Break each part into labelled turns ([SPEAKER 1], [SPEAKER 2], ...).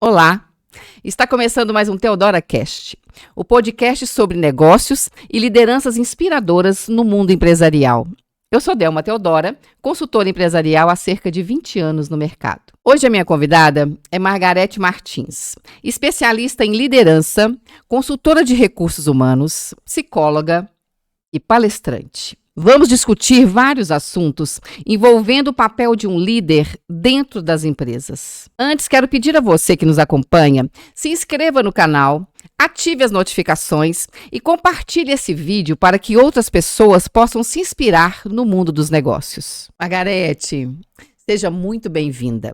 [SPEAKER 1] Olá! Está começando mais um Teodora Cast, o podcast sobre negócios e lideranças inspiradoras no mundo empresarial. Eu sou Delma Teodora, consultora empresarial há cerca de 20 anos no mercado. Hoje a minha convidada é Margarete Martins, especialista em liderança, consultora de recursos humanos, psicóloga e palestrante. Vamos discutir vários assuntos envolvendo o papel de um líder dentro das empresas. Antes, quero pedir a você que nos acompanha, se inscreva no canal, ative as notificações e compartilhe esse vídeo para que outras pessoas possam se inspirar no mundo dos negócios. Margarete, seja muito bem-vinda.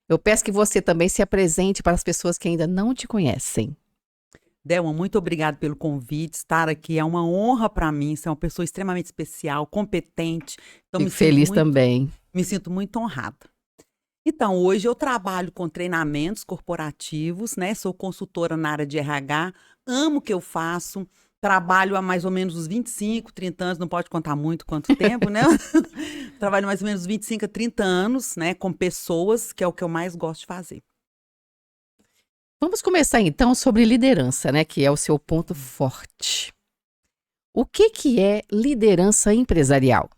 [SPEAKER 1] Eu peço que você também se apresente para as pessoas que ainda não te conhecem.
[SPEAKER 2] Delma, muito obrigada pelo convite. Estar aqui é uma honra para mim. Você é uma pessoa extremamente especial, competente. Então,
[SPEAKER 1] Fico feliz também.
[SPEAKER 2] Me sinto muito honrada. Então, hoje eu trabalho com treinamentos corporativos, né? Sou consultora na área de RH, amo o que eu faço. Trabalho há mais ou menos uns 25, 30 anos, não pode contar muito quanto tempo, né? Trabalho mais ou menos 25 a 30 anos, né? Com pessoas, que é o que eu mais gosto de fazer.
[SPEAKER 1] Vamos começar então sobre liderança, né, que é o seu ponto forte. O que é liderança empresarial?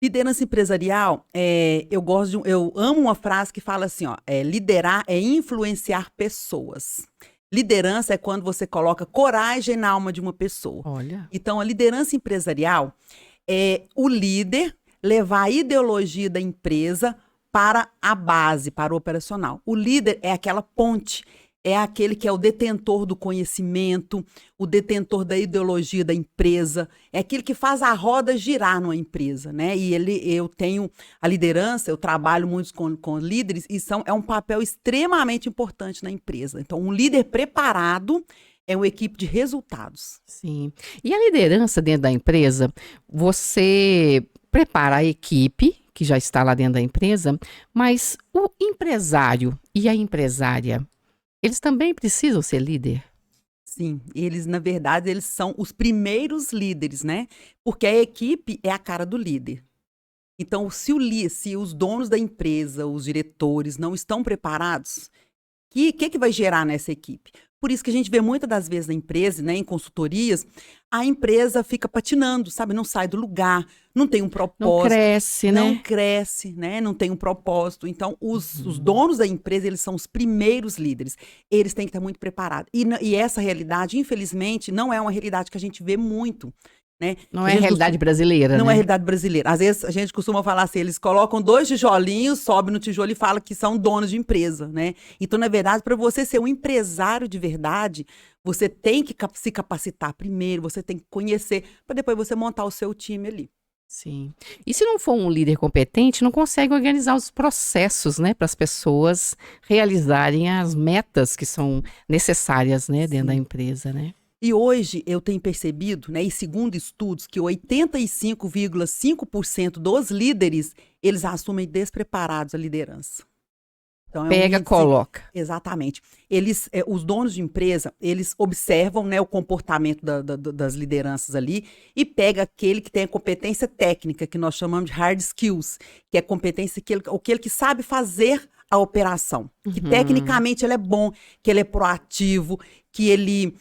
[SPEAKER 2] Liderança empresarial, eu amo uma frase que fala assim, ó, liderar é influenciar pessoas. Liderança é quando você coloca coragem na alma de uma pessoa.
[SPEAKER 1] Olha.
[SPEAKER 2] Então, a liderança empresarial é o líder levar a ideologia da empresa para a base, para o operacional. O líder é aquela ponte, é aquele que é o detentor do conhecimento, o detentor da ideologia da empresa, é aquele que faz a roda girar numa empresa, né? E eu tenho a liderança, eu trabalho muito com líderes e é um papel extremamente importante na empresa. Então, um líder preparado é uma equipe de resultados.
[SPEAKER 1] Sim. E a liderança dentro da empresa, você prepara a equipe que já está lá dentro da empresa, mas o empresário e a empresária, eles também precisam ser líder?
[SPEAKER 2] Sim, eles, na verdade, eles são os primeiros líderes, né? Porque a equipe é a cara do líder. Então, se os donos da empresa, os diretores, não estão preparados, que vai gerar nessa equipe? Por isso que a gente vê muitas das vezes na empresa, né, em consultorias, a empresa fica patinando, sabe? Não sai do lugar, não tem um
[SPEAKER 1] Não
[SPEAKER 2] propósito,
[SPEAKER 1] cresce,
[SPEAKER 2] não
[SPEAKER 1] né?
[SPEAKER 2] cresce, né? Não tem um propósito. Então, os donos da empresa, eles são os primeiros líderes. Eles têm que estar muito preparados. E essa realidade, infelizmente, não é uma realidade que a gente vê muito, né?
[SPEAKER 1] Não
[SPEAKER 2] A
[SPEAKER 1] é a
[SPEAKER 2] gente
[SPEAKER 1] realidade brasileira,
[SPEAKER 2] Não é a
[SPEAKER 1] né?
[SPEAKER 2] realidade brasileira. Às vezes a gente costuma falar assim, eles colocam 2 tijolinhos, sobe no tijolo e fala que são donos de empresa, né? Então, na verdade, para você ser um empresário de verdade, você tem que se capacitar primeiro, você tem que conhecer, para depois você montar o seu time ali.
[SPEAKER 1] Sim. E se não for um líder competente, não consegue organizar os processos, né, para as pessoas realizarem as metas que são necessárias, né, dentro da
[SPEAKER 2] Sim.
[SPEAKER 1] empresa, né?
[SPEAKER 2] E hoje eu tenho percebido, né, e segundo estudos, que 85,5% dos líderes, eles assumem despreparados a liderança. Então é um
[SPEAKER 1] Pega,
[SPEAKER 2] índice.
[SPEAKER 1] coloca.
[SPEAKER 2] Exatamente. Os donos de empresa, eles observam, né, o comportamento das lideranças ali e pega aquele que tem a competência técnica, que nós chamamos de hard skills, que é competência aquele que sabe fazer a operação, que
[SPEAKER 1] Uhum.
[SPEAKER 2] tecnicamente ele é bom, que ele é proativo, que ele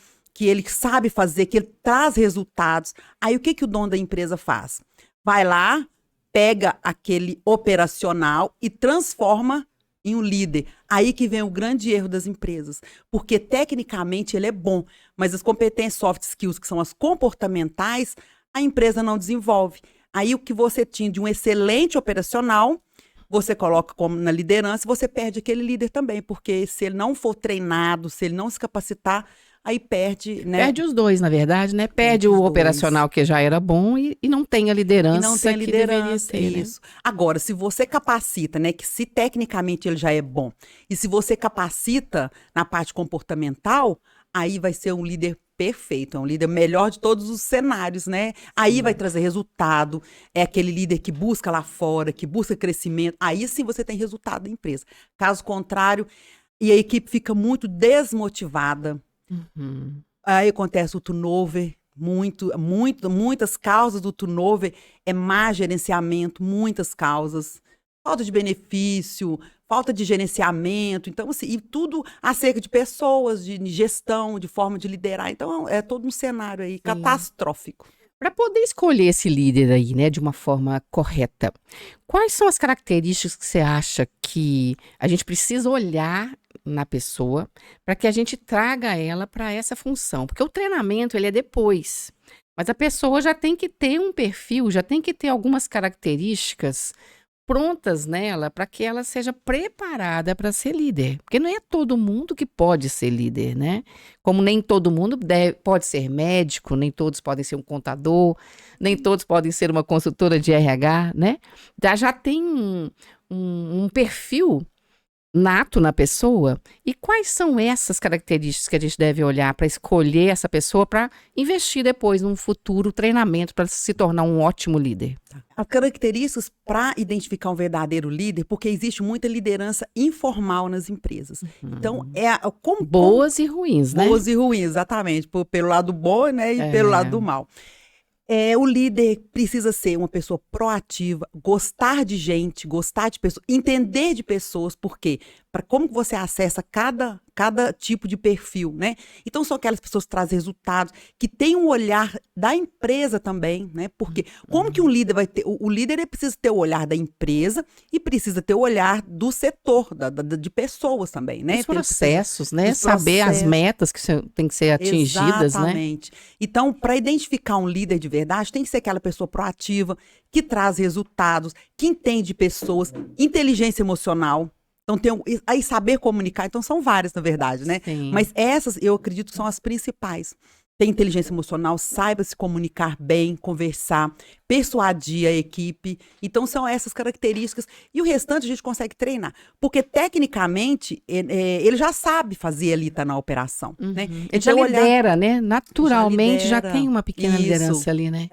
[SPEAKER 2] sabe fazer, que ele traz resultados. Aí o que o dono da empresa faz? Vai lá, pega aquele operacional e transforma em um líder. Aí que vem o grande erro das empresas. Porque tecnicamente ele é bom, mas as competências soft skills, que são as comportamentais, a empresa não desenvolve. Aí o que você tinha de um excelente operacional, você coloca como na liderança, você perde aquele líder também, porque se ele não for treinado, se ele não se capacitar, aí perde, né?
[SPEAKER 1] Perde os dois, na verdade, né? Perde
[SPEAKER 2] Perde
[SPEAKER 1] o
[SPEAKER 2] os dois.
[SPEAKER 1] operacional que já era bom e não tem a
[SPEAKER 2] E não tem
[SPEAKER 1] liderança
[SPEAKER 2] a
[SPEAKER 1] que deveria
[SPEAKER 2] liderança,
[SPEAKER 1] ter, né?
[SPEAKER 2] isso. Agora, se você capacita, né, que se tecnicamente ele já é bom, e se você capacita na parte comportamental, aí vai ser um líder perfeito, é um líder melhor de todos os cenários, né? Aí vai
[SPEAKER 1] Sim.
[SPEAKER 2] trazer resultado, é aquele líder que busca lá fora, que busca crescimento, aí sim você tem resultado da empresa. Caso contrário, e a equipe fica muito desmotivada,
[SPEAKER 1] Uhum.
[SPEAKER 2] aí acontece o turnover, muitas causas do turnover é má gerenciamento, muitas causas. falta de benefício, falta de gerenciamento, então assim, e tudo acerca de pessoas, de gestão, de forma de liderar. Então é todo um cenário aí catastrófico.
[SPEAKER 1] Para poder escolher esse líder aí, né, de uma forma correta, quais são as características que você acha que a gente precisa olhar na pessoa para que a gente traga ela para essa função? Porque o treinamento, ele é depois, mas a pessoa já tem que ter um perfil, já tem que ter algumas características prontas nela para que ela seja preparada para ser líder. Porque não é todo mundo que pode ser líder, né? Como nem todo mundo pode ser médico, nem todos podem ser um contador, nem todos podem ser uma consultora de RH, né? Já tem um perfil nato na pessoa. E quais são essas características que a gente deve olhar para escolher essa pessoa para investir depois num futuro treinamento para se tornar um ótimo líder?
[SPEAKER 2] As características para identificar um verdadeiro líder, porque existe muita liderança informal nas empresas. Então,
[SPEAKER 1] Boas e ruins, né?
[SPEAKER 2] Boas e ruins, exatamente. Pelo lado bom, né, e pelo lado do mal. O líder precisa ser uma pessoa proativa, gostar de gente, gostar de pessoas, entender de pessoas, por quê? Para como que você acessa cada tipo de perfil, né? Então, são aquelas pessoas que trazem resultados, que têm um olhar da empresa também, né? Porque como que um líder vai ter... O líder ele precisa ter o olhar da empresa e precisa ter o olhar do setor, de pessoas também, né?
[SPEAKER 1] Os processos, né?
[SPEAKER 2] Os
[SPEAKER 1] Saber as
[SPEAKER 2] processos.
[SPEAKER 1] metas que têm que ser atingidas, né?
[SPEAKER 2] Exatamente. Então, para identificar um líder de verdade, tem que ser aquela pessoa proativa, que traz resultados, que entende pessoas, inteligência emocional. Então, aí saber comunicar. Então, são várias, na verdade, né?
[SPEAKER 1] Sim.
[SPEAKER 2] Mas essas, eu acredito, que são as principais. Tem inteligência emocional, saiba se comunicar bem, conversar, persuadir a equipe. Então, são essas características. E o restante a gente consegue treinar. Porque, tecnicamente, ele já sabe fazer ali, tá na operação. Né?
[SPEAKER 1] Ele já lidera, né? Naturalmente já tem uma pequena
[SPEAKER 2] Isso.
[SPEAKER 1] liderança ali, né?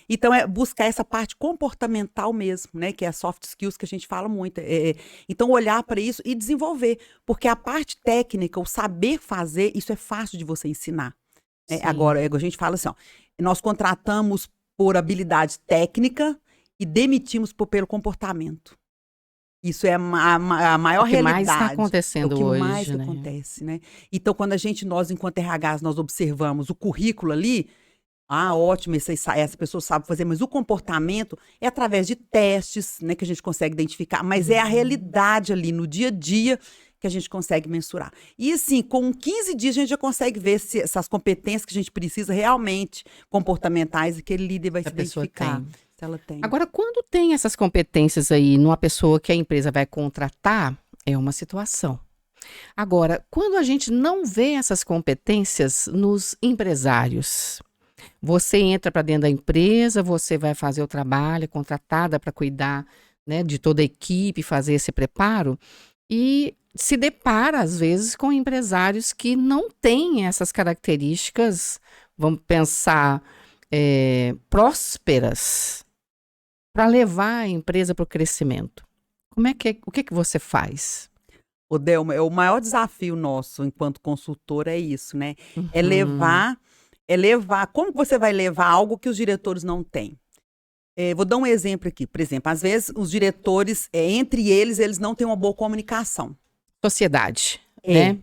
[SPEAKER 2] Então, buscar essa parte comportamental mesmo, né? Que é a soft skills que a gente fala muito. Então, olhar para isso e desenvolver. Porque a parte técnica, o saber fazer, isso é fácil de você ensinar. Agora, a gente fala assim, ó, nós contratamos por habilidade técnica e demitimos pelo comportamento. Isso é a maior realidade.
[SPEAKER 1] O que mais está acontecendo hoje,
[SPEAKER 2] o que mais acontece, né? Então, quando nós, enquanto RHs, nós observamos o currículo ali, ótimo, essa pessoa sabe fazer, mas o comportamento é através de testes, né, que a gente consegue identificar, mas é a realidade ali, no dia a dia, que a gente consegue mensurar. E assim, com 15 dias a gente já consegue ver se essas competências que a gente precisa realmente, comportamentais, aquele líder vai se identificar. Se ela tem.
[SPEAKER 1] Agora, quando tem essas competências aí numa pessoa que a empresa vai contratar, é uma situação. Agora, quando a gente não vê essas competências nos empresários, você entra para dentro da empresa, você vai fazer o trabalho, é contratada para cuidar, né, de toda a equipe, fazer esse preparo, e se depara, às vezes, com empresários que não têm essas características, vamos pensar, prósperas, para levar a empresa para o crescimento. O que você faz?
[SPEAKER 2] Ô, Delma, o maior desafio nosso enquanto consultor é isso, né? É levar, como que você vai levar algo que os diretores não têm? Vou dar um exemplo aqui. Por exemplo, às vezes os diretores, entre eles não têm uma boa comunicação.
[SPEAKER 1] Sociedade, né?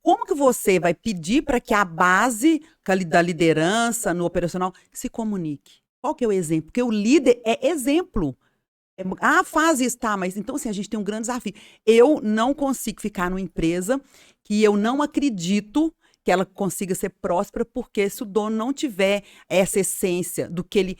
[SPEAKER 2] Como que você vai pedir para que a base da liderança no operacional se comunique? Qual que é o exemplo? Porque o líder é exemplo. Faz isso, tá, mas então assim, a gente tem um grande desafio. Eu não consigo ficar numa empresa que eu não acredito que ela consiga ser próspera, porque se o dono não tiver essa essência do que ele...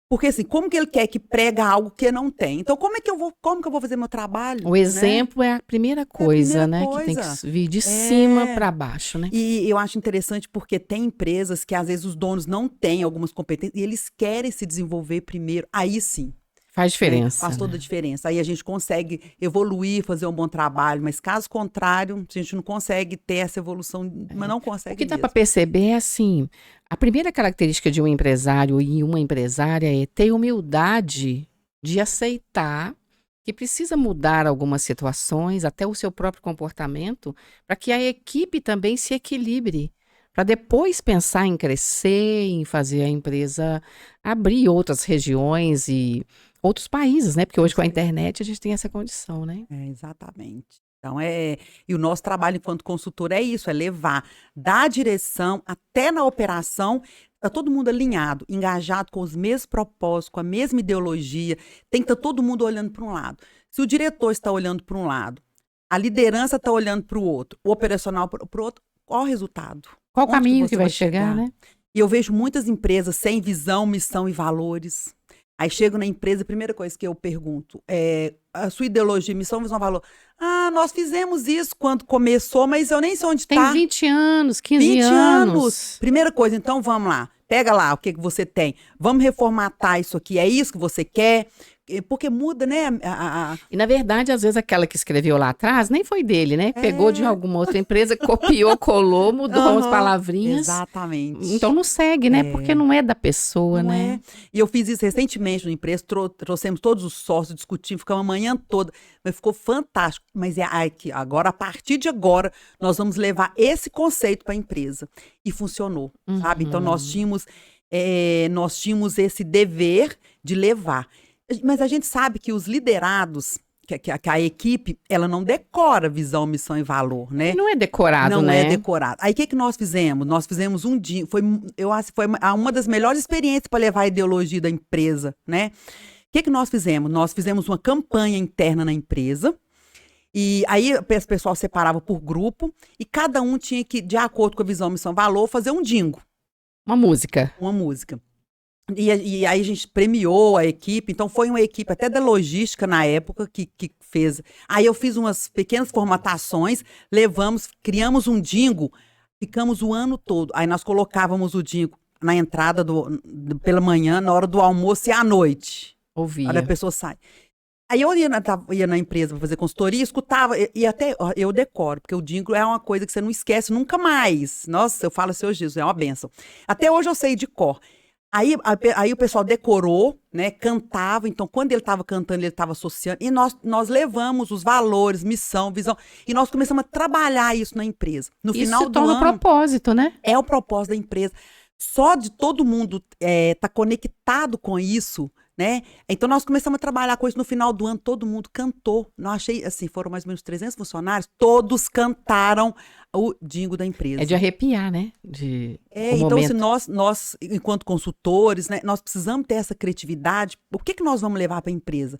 [SPEAKER 2] Porque assim, como que ele quer que prega algo que não tem? Então, como que eu vou fazer meu trabalho?
[SPEAKER 1] O exemplo, né? É a primeira coisa, né?
[SPEAKER 2] Coisa.
[SPEAKER 1] Que tem que vir de cima para baixo, né?
[SPEAKER 2] E eu acho interessante porque tem empresas que às vezes os donos não têm algumas competências e eles querem se desenvolver primeiro. Aí sim.
[SPEAKER 1] Faz diferença.
[SPEAKER 2] Faz toda a diferença. Aí a gente consegue evoluir, fazer um bom trabalho, mas caso contrário, a gente não consegue ter essa evolução, mas não consegue.
[SPEAKER 1] O que dá para perceber é assim, a primeira característica de um empresário e uma empresária é ter humildade de aceitar que precisa mudar algumas situações, até o seu próprio comportamento, para que a equipe também se equilibre, para depois pensar em crescer, em fazer a empresa abrir outras regiões e outros países, né? Porque hoje com a internet a gente tem essa condição, né?
[SPEAKER 2] Exatamente. Então, e o nosso trabalho enquanto consultor é isso, é levar da direção até na operação, tá todo mundo alinhado, engajado com os mesmos propósitos, com a mesma ideologia, tem que estar todo mundo olhando para um lado. Se o diretor está olhando para um lado, a liderança está olhando para o outro, o operacional para o outro, qual o resultado?
[SPEAKER 1] Qual o
[SPEAKER 2] Onde
[SPEAKER 1] caminho
[SPEAKER 2] você
[SPEAKER 1] que vai chegar, né?
[SPEAKER 2] E eu vejo muitas empresas sem visão, missão e valores. Aí chego na empresa, a primeira coisa que eu pergunto é a sua ideologia, missão, visão, valor. Ah, nós fizemos isso quando começou, mas eu nem sei onde está.
[SPEAKER 1] Tem 20 anos, 15
[SPEAKER 2] 20
[SPEAKER 1] anos.
[SPEAKER 2] Primeira coisa, então vamos lá. Pega lá o que você tem. Vamos reformatar isso aqui. É isso que você quer? Porque muda, né?
[SPEAKER 1] E, na verdade, às vezes aquela que escreveu lá atrás nem foi dele, né? Pegou de alguma outra empresa, copiou, colou, mudou umas palavrinhas.
[SPEAKER 2] Exatamente.
[SPEAKER 1] Então não segue, né? Porque não é da pessoa,
[SPEAKER 2] não
[SPEAKER 1] né?
[SPEAKER 2] E eu fiz isso recentemente na empresa, trouxemos todos os sócios, discutimos, ficamos a manhã toda, mas ficou fantástico. Mas aqui, agora, a partir de agora, nós vamos levar esse conceito para a empresa. E funcionou, sabe? Então nós tínhamos esse dever de levar. Mas a gente sabe que os liderados, que a equipe, ela não decora visão, missão e valor, né?
[SPEAKER 1] Não é decorado, né?
[SPEAKER 2] Não é decorado. Aí o que nós fizemos? Nós fizemos um dia, eu acho que foi uma das melhores experiências para levar a ideologia da empresa, né? O que nós fizemos? Nós fizemos uma campanha interna na empresa, e aí o pessoal separava por grupo, e cada um tinha que, de acordo com a visão, missão e valor, fazer um jingle.
[SPEAKER 1] Uma música.
[SPEAKER 2] Uma música. E aí a gente premiou a equipe, então foi uma equipe até da logística na época que fez. Aí eu fiz umas pequenas formatações, criamos um jingle, ficamos o ano todo. Aí nós colocávamos o jingle na entrada pela manhã, na hora do almoço e à noite.
[SPEAKER 1] Ouvia.
[SPEAKER 2] Aí a pessoa sai. Aí eu ia na empresa para fazer consultoria, escutava, e até eu decoro, porque o jingle é uma coisa que você não esquece nunca mais. Nossa, eu falo assim, ô Jesus, é uma bênção. Até hoje eu sei de cor. Aí o pessoal decorou, né, cantava, então quando ele estava cantando, ele estava associando, e nós levamos os valores, missão, visão, e nós começamos a trabalhar isso na empresa. No final do ano,
[SPEAKER 1] o propósito, né?
[SPEAKER 2] É o propósito da empresa. Só de todo mundo tá conectado com isso, né? Então nós começamos a trabalhar com isso no final do ano, todo mundo cantou. Não achei, assim, foram mais ou menos 300 funcionários, todos cantaram o jingle da empresa.
[SPEAKER 1] É de arrepiar, né?
[SPEAKER 2] Então se nós, enquanto consultores, né, nós precisamos ter essa criatividade. O que nós vamos levar para a empresa?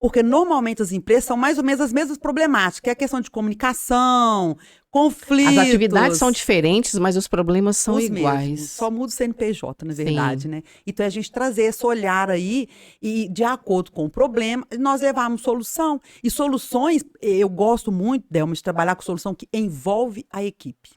[SPEAKER 2] Porque normalmente as empresas são mais ou menos as mesmas problemáticas, que é a questão de comunicação, conflitos.
[SPEAKER 1] As atividades são diferentes, mas os problemas são iguais.
[SPEAKER 2] Mesmos. Só muda o CNPJ, na verdade, né? Então, a gente trazer esse olhar aí e, de acordo com o problema, nós levarmos solução. E soluções, eu gosto muito, Delma, de trabalhar com solução que envolve a equipe.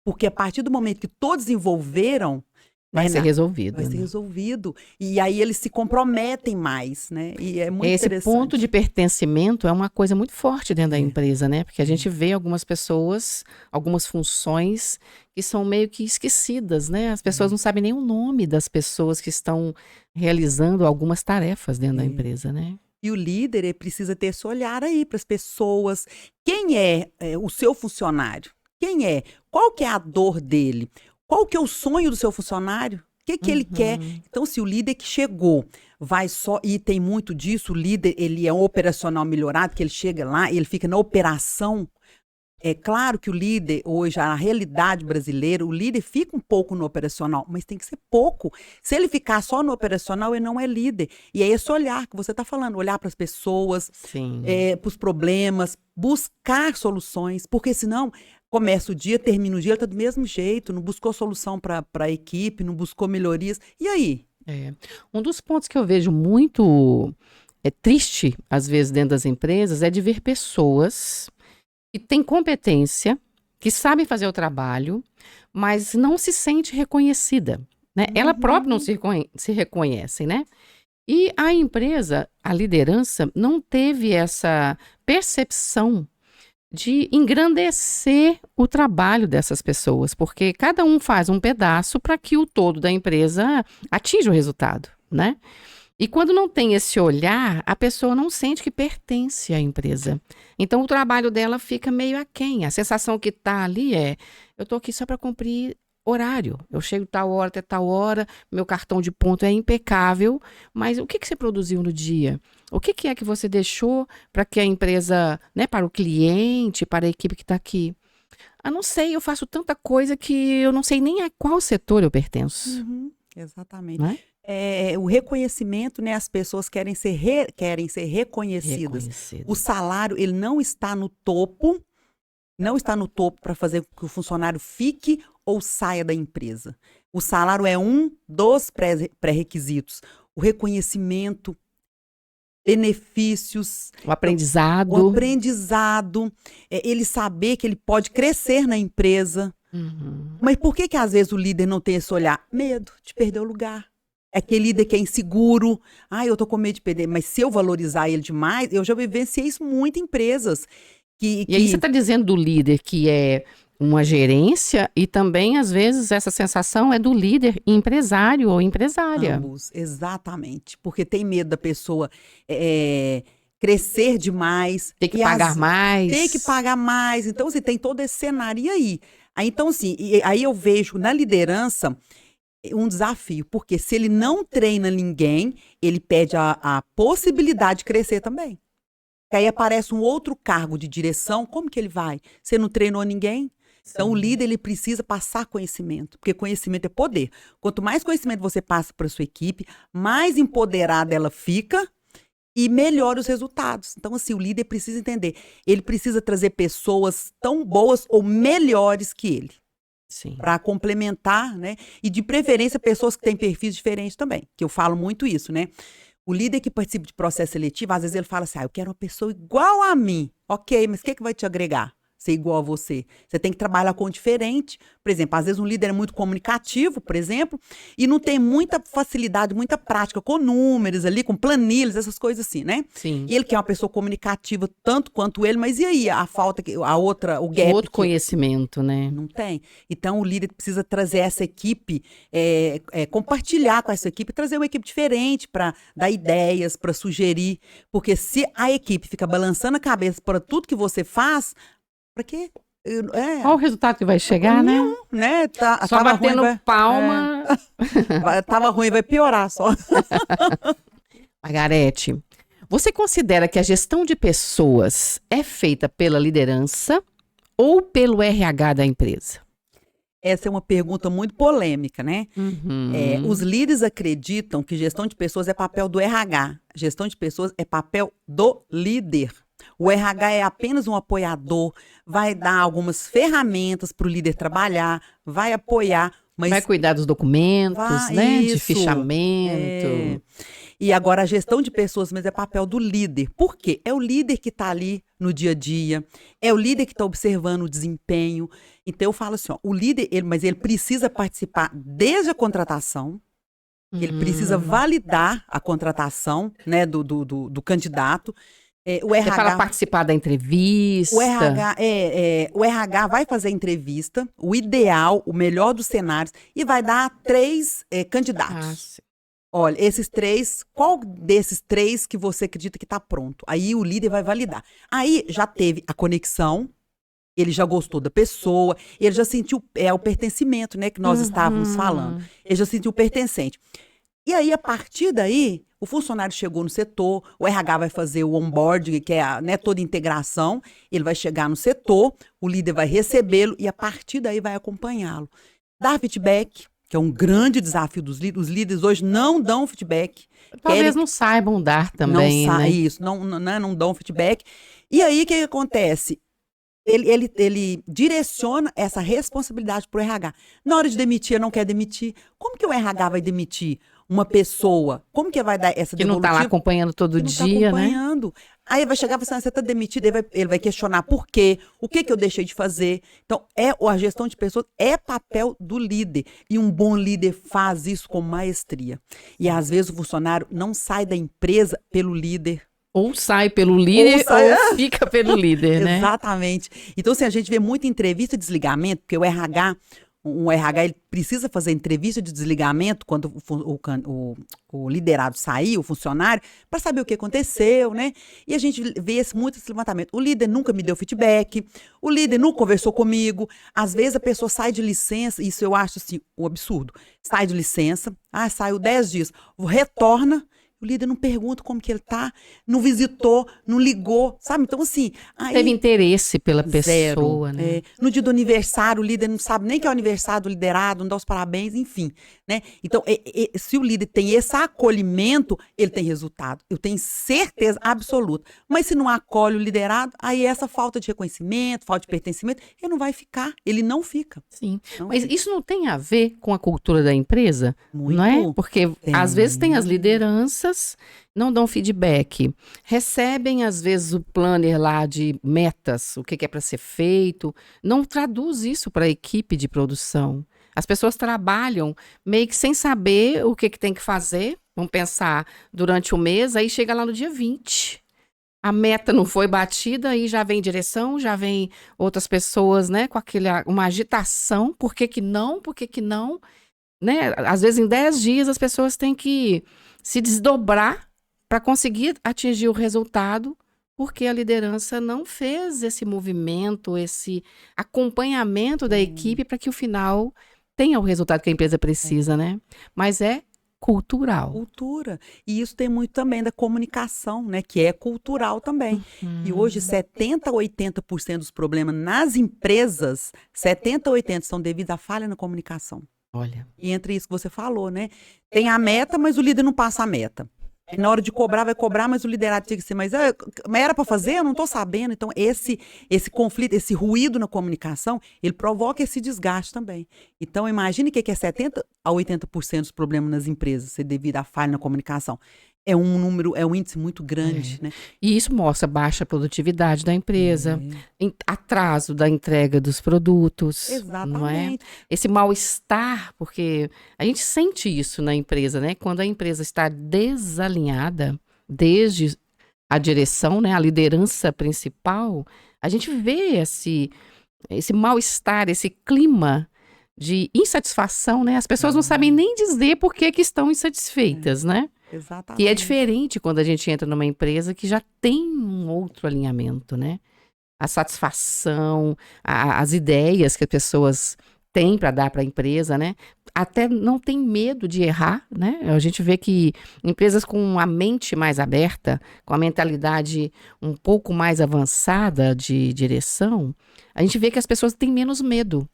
[SPEAKER 2] Porque a partir do momento que todos envolveram,
[SPEAKER 1] vai ser resolvido.
[SPEAKER 2] Vai ser resolvido. E aí eles se comprometem mais, né? E é muito interessante.
[SPEAKER 1] Esse ponto de pertencimento é uma coisa muito forte dentro da empresa, né? Porque a gente vê algumas pessoas, algumas funções que são meio que esquecidas, né? As pessoas não sabem nem o nome das pessoas que estão realizando algumas tarefas dentro da empresa, né?
[SPEAKER 2] E o líder ele precisa ter esse olhar aí para as pessoas. Quem é o seu funcionário? Quem é? Qual que é a dor dele? Qual que é o sonho do seu funcionário? O que ele quer? Então, se o líder que chegou vai só... E tem muito disso, o líder, ele é um operacional melhorado, que ele chega lá e ele fica na operação. É claro que o líder, hoje, a realidade brasileira, o líder fica um pouco no operacional, mas tem que ser pouco. Se ele ficar só no operacional, ele não é líder. E é esse olhar que você está falando, olhar para as pessoas, para os problemas, buscar soluções, porque senão... Começa o dia, termina o dia, ele está do mesmo jeito, não buscou solução para a equipe, não buscou melhorias. E aí?
[SPEAKER 1] Um dos pontos que eu vejo muito triste, às vezes, dentro das empresas, é de ver pessoas que têm competência, que sabem fazer o trabalho, mas não se sente reconhecida, né? Ela própria não se reconhece, né? E a empresa, a liderança, não teve essa percepção de engrandecer o trabalho dessas pessoas, porque cada um faz um pedaço para que o todo da empresa atinja o resultado, né? E quando não tem esse olhar, a pessoa não sente que pertence à empresa. Então, o trabalho dela fica meio aquém. A sensação que está ali eu estou aqui só para cumprir horário. Eu chego tal hora até tal hora, meu cartão de ponto é impecável, mas o que que você produziu no dia? O que que é que você deixou para que a empresa, né, para o cliente, para a equipe que está aqui? Ah, não sei, eu faço tanta coisa que eu não sei nem a qual setor eu pertenço,
[SPEAKER 2] Exatamente.
[SPEAKER 1] né?
[SPEAKER 2] O reconhecimento, né? As pessoas querem ser, querem ser reconhecidas.
[SPEAKER 1] Reconhecido.
[SPEAKER 2] O salário, ele não está no topo, não está no topo para fazer com que o funcionário fique ou saia da empresa. O salário é um dos pré-requisitos. O reconhecimento, benefícios,
[SPEAKER 1] O aprendizado.
[SPEAKER 2] o aprendizado, ele saber que ele pode crescer na empresa.
[SPEAKER 1] Uhum.
[SPEAKER 2] Mas por que às vezes o líder não tem esse olhar? Medo de perder o lugar. É aquele líder que é inseguro. Eu tô com medo de perder. Mas se eu valorizar ele demais, eu já vivenciei isso muito em empresas.
[SPEAKER 1] E aí você está dizendo do líder que é uma gerência e também, às vezes, essa sensação é do líder empresário ou empresária.
[SPEAKER 2] Ambos, exatamente. Porque tem medo da pessoa crescer demais.
[SPEAKER 1] Tem que pagar mais.
[SPEAKER 2] Tem que pagar mais. Então, assim, tem todo esse cenário. E aí? Então, assim, aí eu vejo na liderança um desafio. Porque se ele não treina ninguém, ele perde a possibilidade de crescer também. Que aí aparece um outro cargo de direção, como que ele vai? Você não treinou ninguém? Então, o líder, ele precisa passar conhecimento, porque conhecimento é poder. Quanto mais conhecimento você passa para a sua equipe, mais empoderada ela fica e melhora os resultados. Então, assim, o líder precisa entender. Ele precisa trazer pessoas tão boas ou melhores que ele.
[SPEAKER 1] Sim.
[SPEAKER 2] Para complementar, né? E, de preferência, pessoas que têm perfis diferentes também, que eu falo muito isso, né? O líder que participa de processo seletivo, às vezes ele fala assim, eu quero uma pessoa igual a mim. Ok, mas o que vai te agregar? Ser igual a você. Você tem que trabalhar com o diferente. Por exemplo, às vezes um líder é muito comunicativo, por exemplo, e não tem muita facilidade, muita prática com números ali, com planilhas, essas coisas assim, né?
[SPEAKER 1] Sim.
[SPEAKER 2] E ele quer uma pessoa comunicativa tanto quanto ele, mas e aí a falta, a outra, o gap?
[SPEAKER 1] Outro conhecimento, né?
[SPEAKER 2] Não tem. Então, o líder precisa trazer essa equipe, compartilhar com essa equipe, trazer uma equipe diferente para dar ideias, para sugerir. Porque se a equipe fica balançando a cabeça para tudo que você faz, para quê?
[SPEAKER 1] Qual o resultado que vai chegar,
[SPEAKER 2] nenhum, né?
[SPEAKER 1] Só batendo ruim, palma.
[SPEAKER 2] Tava ruim, vai piorar só.
[SPEAKER 1] Margarete, você considera que a gestão de pessoas é feita pela liderança ou pelo RH da empresa?
[SPEAKER 2] Essa é uma pergunta muito polêmica, né?
[SPEAKER 1] Uhum.
[SPEAKER 2] Os líderes acreditam que gestão de pessoas é papel do RH. Gestão de pessoas é papel do líder. O RH é apenas um apoiador, vai dar algumas ferramentas para o líder trabalhar, vai apoiar, mas...
[SPEAKER 1] Vai cuidar dos documentos, né?
[SPEAKER 2] Isso,
[SPEAKER 1] de fichamento.
[SPEAKER 2] E agora a gestão de pessoas mesmo é papel do líder. Por quê? É o líder que está ali no dia a dia, é o líder que está observando o desempenho. Então eu falo assim, o líder, mas ele precisa participar desde a contratação, ele precisa validar a contratação, né, do candidato. O RH,
[SPEAKER 1] você fala participar da entrevista.
[SPEAKER 2] O RH vai fazer a entrevista, o ideal, o melhor dos cenários, e vai dar 3 candidatos. Olha, esses 3, qual desses 3 que você acredita que está pronto? Aí o líder vai validar. Aí já teve a conexão, ele já gostou da pessoa, ele já sentiu o pertencimento, né, que nós estávamos falando. Ele já sentiu pertencente. E aí, a partir daí, o funcionário chegou no setor, o RH vai fazer o onboarding, que é toda a integração, ele vai chegar no setor, o líder vai recebê-lo e a partir daí vai acompanhá-lo. Dar feedback, que é um grande desafio dos líderes. Os líderes hoje não dão feedback.
[SPEAKER 1] Talvez não saibam dar também, né?
[SPEAKER 2] Isso, não dão feedback. E aí, o que acontece? Ele direciona essa responsabilidade para o RH. Na hora de demitir, não quer demitir. Como que o RH vai demitir uma pessoa? Como que vai dar essa
[SPEAKER 1] que não está lá acompanhando todo dia,
[SPEAKER 2] acompanhando, né? Aí vai chegar e falar assim, você está demitido, ele vai questionar por quê, o que eu deixei de fazer. Então, a gestão de pessoas é papel do líder. E um bom líder faz isso com maestria. E às vezes o funcionário não sai da empresa pelo líder.
[SPEAKER 1] Ou sai pelo líder ou fica pelo líder, né?
[SPEAKER 2] Exatamente. Então, assim, a gente vê muita entrevista de desligamento, porque o RH, um RH ele precisa fazer entrevista de desligamento quando o liderado sair, o funcionário, para saber o que aconteceu, né? E a gente vê muito esse levantamento. O líder nunca me deu feedback, o líder nunca conversou comigo. Às vezes a pessoa sai de licença, isso eu acho assim, um absurdo. Sai de licença, saiu 10 dias, retorna. O líder não pergunta como que ele tá, não visitou, não ligou, sabe? Então, assim... Aí,
[SPEAKER 1] teve interesse pela
[SPEAKER 2] zero,
[SPEAKER 1] pessoa, né?
[SPEAKER 2] No dia do aniversário, o líder não sabe nem que é o aniversário do liderado, não dá os parabéns, enfim, né? Então, se o líder tem esse acolhimento, ele tem resultado. Eu tenho certeza absoluta. Mas se não acolhe o liderado, aí essa falta de reconhecimento, falta de pertencimento, ele não vai ficar, ele não fica.
[SPEAKER 1] Sim,
[SPEAKER 2] Não
[SPEAKER 1] mas
[SPEAKER 2] fica.
[SPEAKER 1] isso não tem a ver com a cultura da empresa?
[SPEAKER 2] Muito.
[SPEAKER 1] Não é? Porque
[SPEAKER 2] Tem.
[SPEAKER 1] às vezes tem as lideranças, não dão feedback, recebem às vezes o planner lá de metas, o que é para ser feito, não traduz isso para a equipe de produção. As pessoas trabalham meio que sem saber o que tem que fazer, vão pensar durante o mês, aí chega lá no dia 20. A meta não foi batida, aí já vem direção, já vem outras pessoas, né, com uma agitação, por que que não, né? Às vezes em 10 dias as pessoas têm que se desdobrar para conseguir atingir o resultado, porque a liderança não fez esse movimento, esse acompanhamento da equipe para que o final tenha o resultado que a empresa precisa, né? Mas é cultural.
[SPEAKER 2] Cultura. E isso tem muito também da comunicação, né? Que é cultural também. E hoje 70% a 80% dos problemas nas empresas, 70% a 80% são devidos à falha na comunicação.
[SPEAKER 1] Olha.
[SPEAKER 2] E entre isso que você falou, né? Tem a meta, mas o líder não passa a meta. E na hora de cobrar, vai cobrar, mas o liderado tinha que ser, mas era para fazer? Eu não estou sabendo. Então, esse conflito, esse ruído na comunicação, ele provoca esse desgaste também. Então, imagine que é 70% a 80% dos problemas nas empresas, ser devido à falha na comunicação. É um índice muito grande, né?
[SPEAKER 1] E isso mostra baixa produtividade da empresa, atraso da entrega dos produtos.
[SPEAKER 2] Exatamente.
[SPEAKER 1] Não é? Esse mal-estar, porque a gente sente isso na empresa, né? Quando a empresa está desalinhada, desde a direção, né? A liderança principal, a gente vê esse mal-estar, esse clima de insatisfação, né? As pessoas não sabem nem dizer por que estão insatisfeitas, né?
[SPEAKER 2] Exatamente.
[SPEAKER 1] Que é diferente quando a gente entra numa empresa que já tem um outro alinhamento, né? A satisfação, as ideias que as pessoas têm para dar para a empresa, né? Até não tem medo de errar, né? A gente vê que empresas com a mente mais aberta, com a mentalidade um pouco mais avançada de direção, a gente vê que as pessoas têm menos medo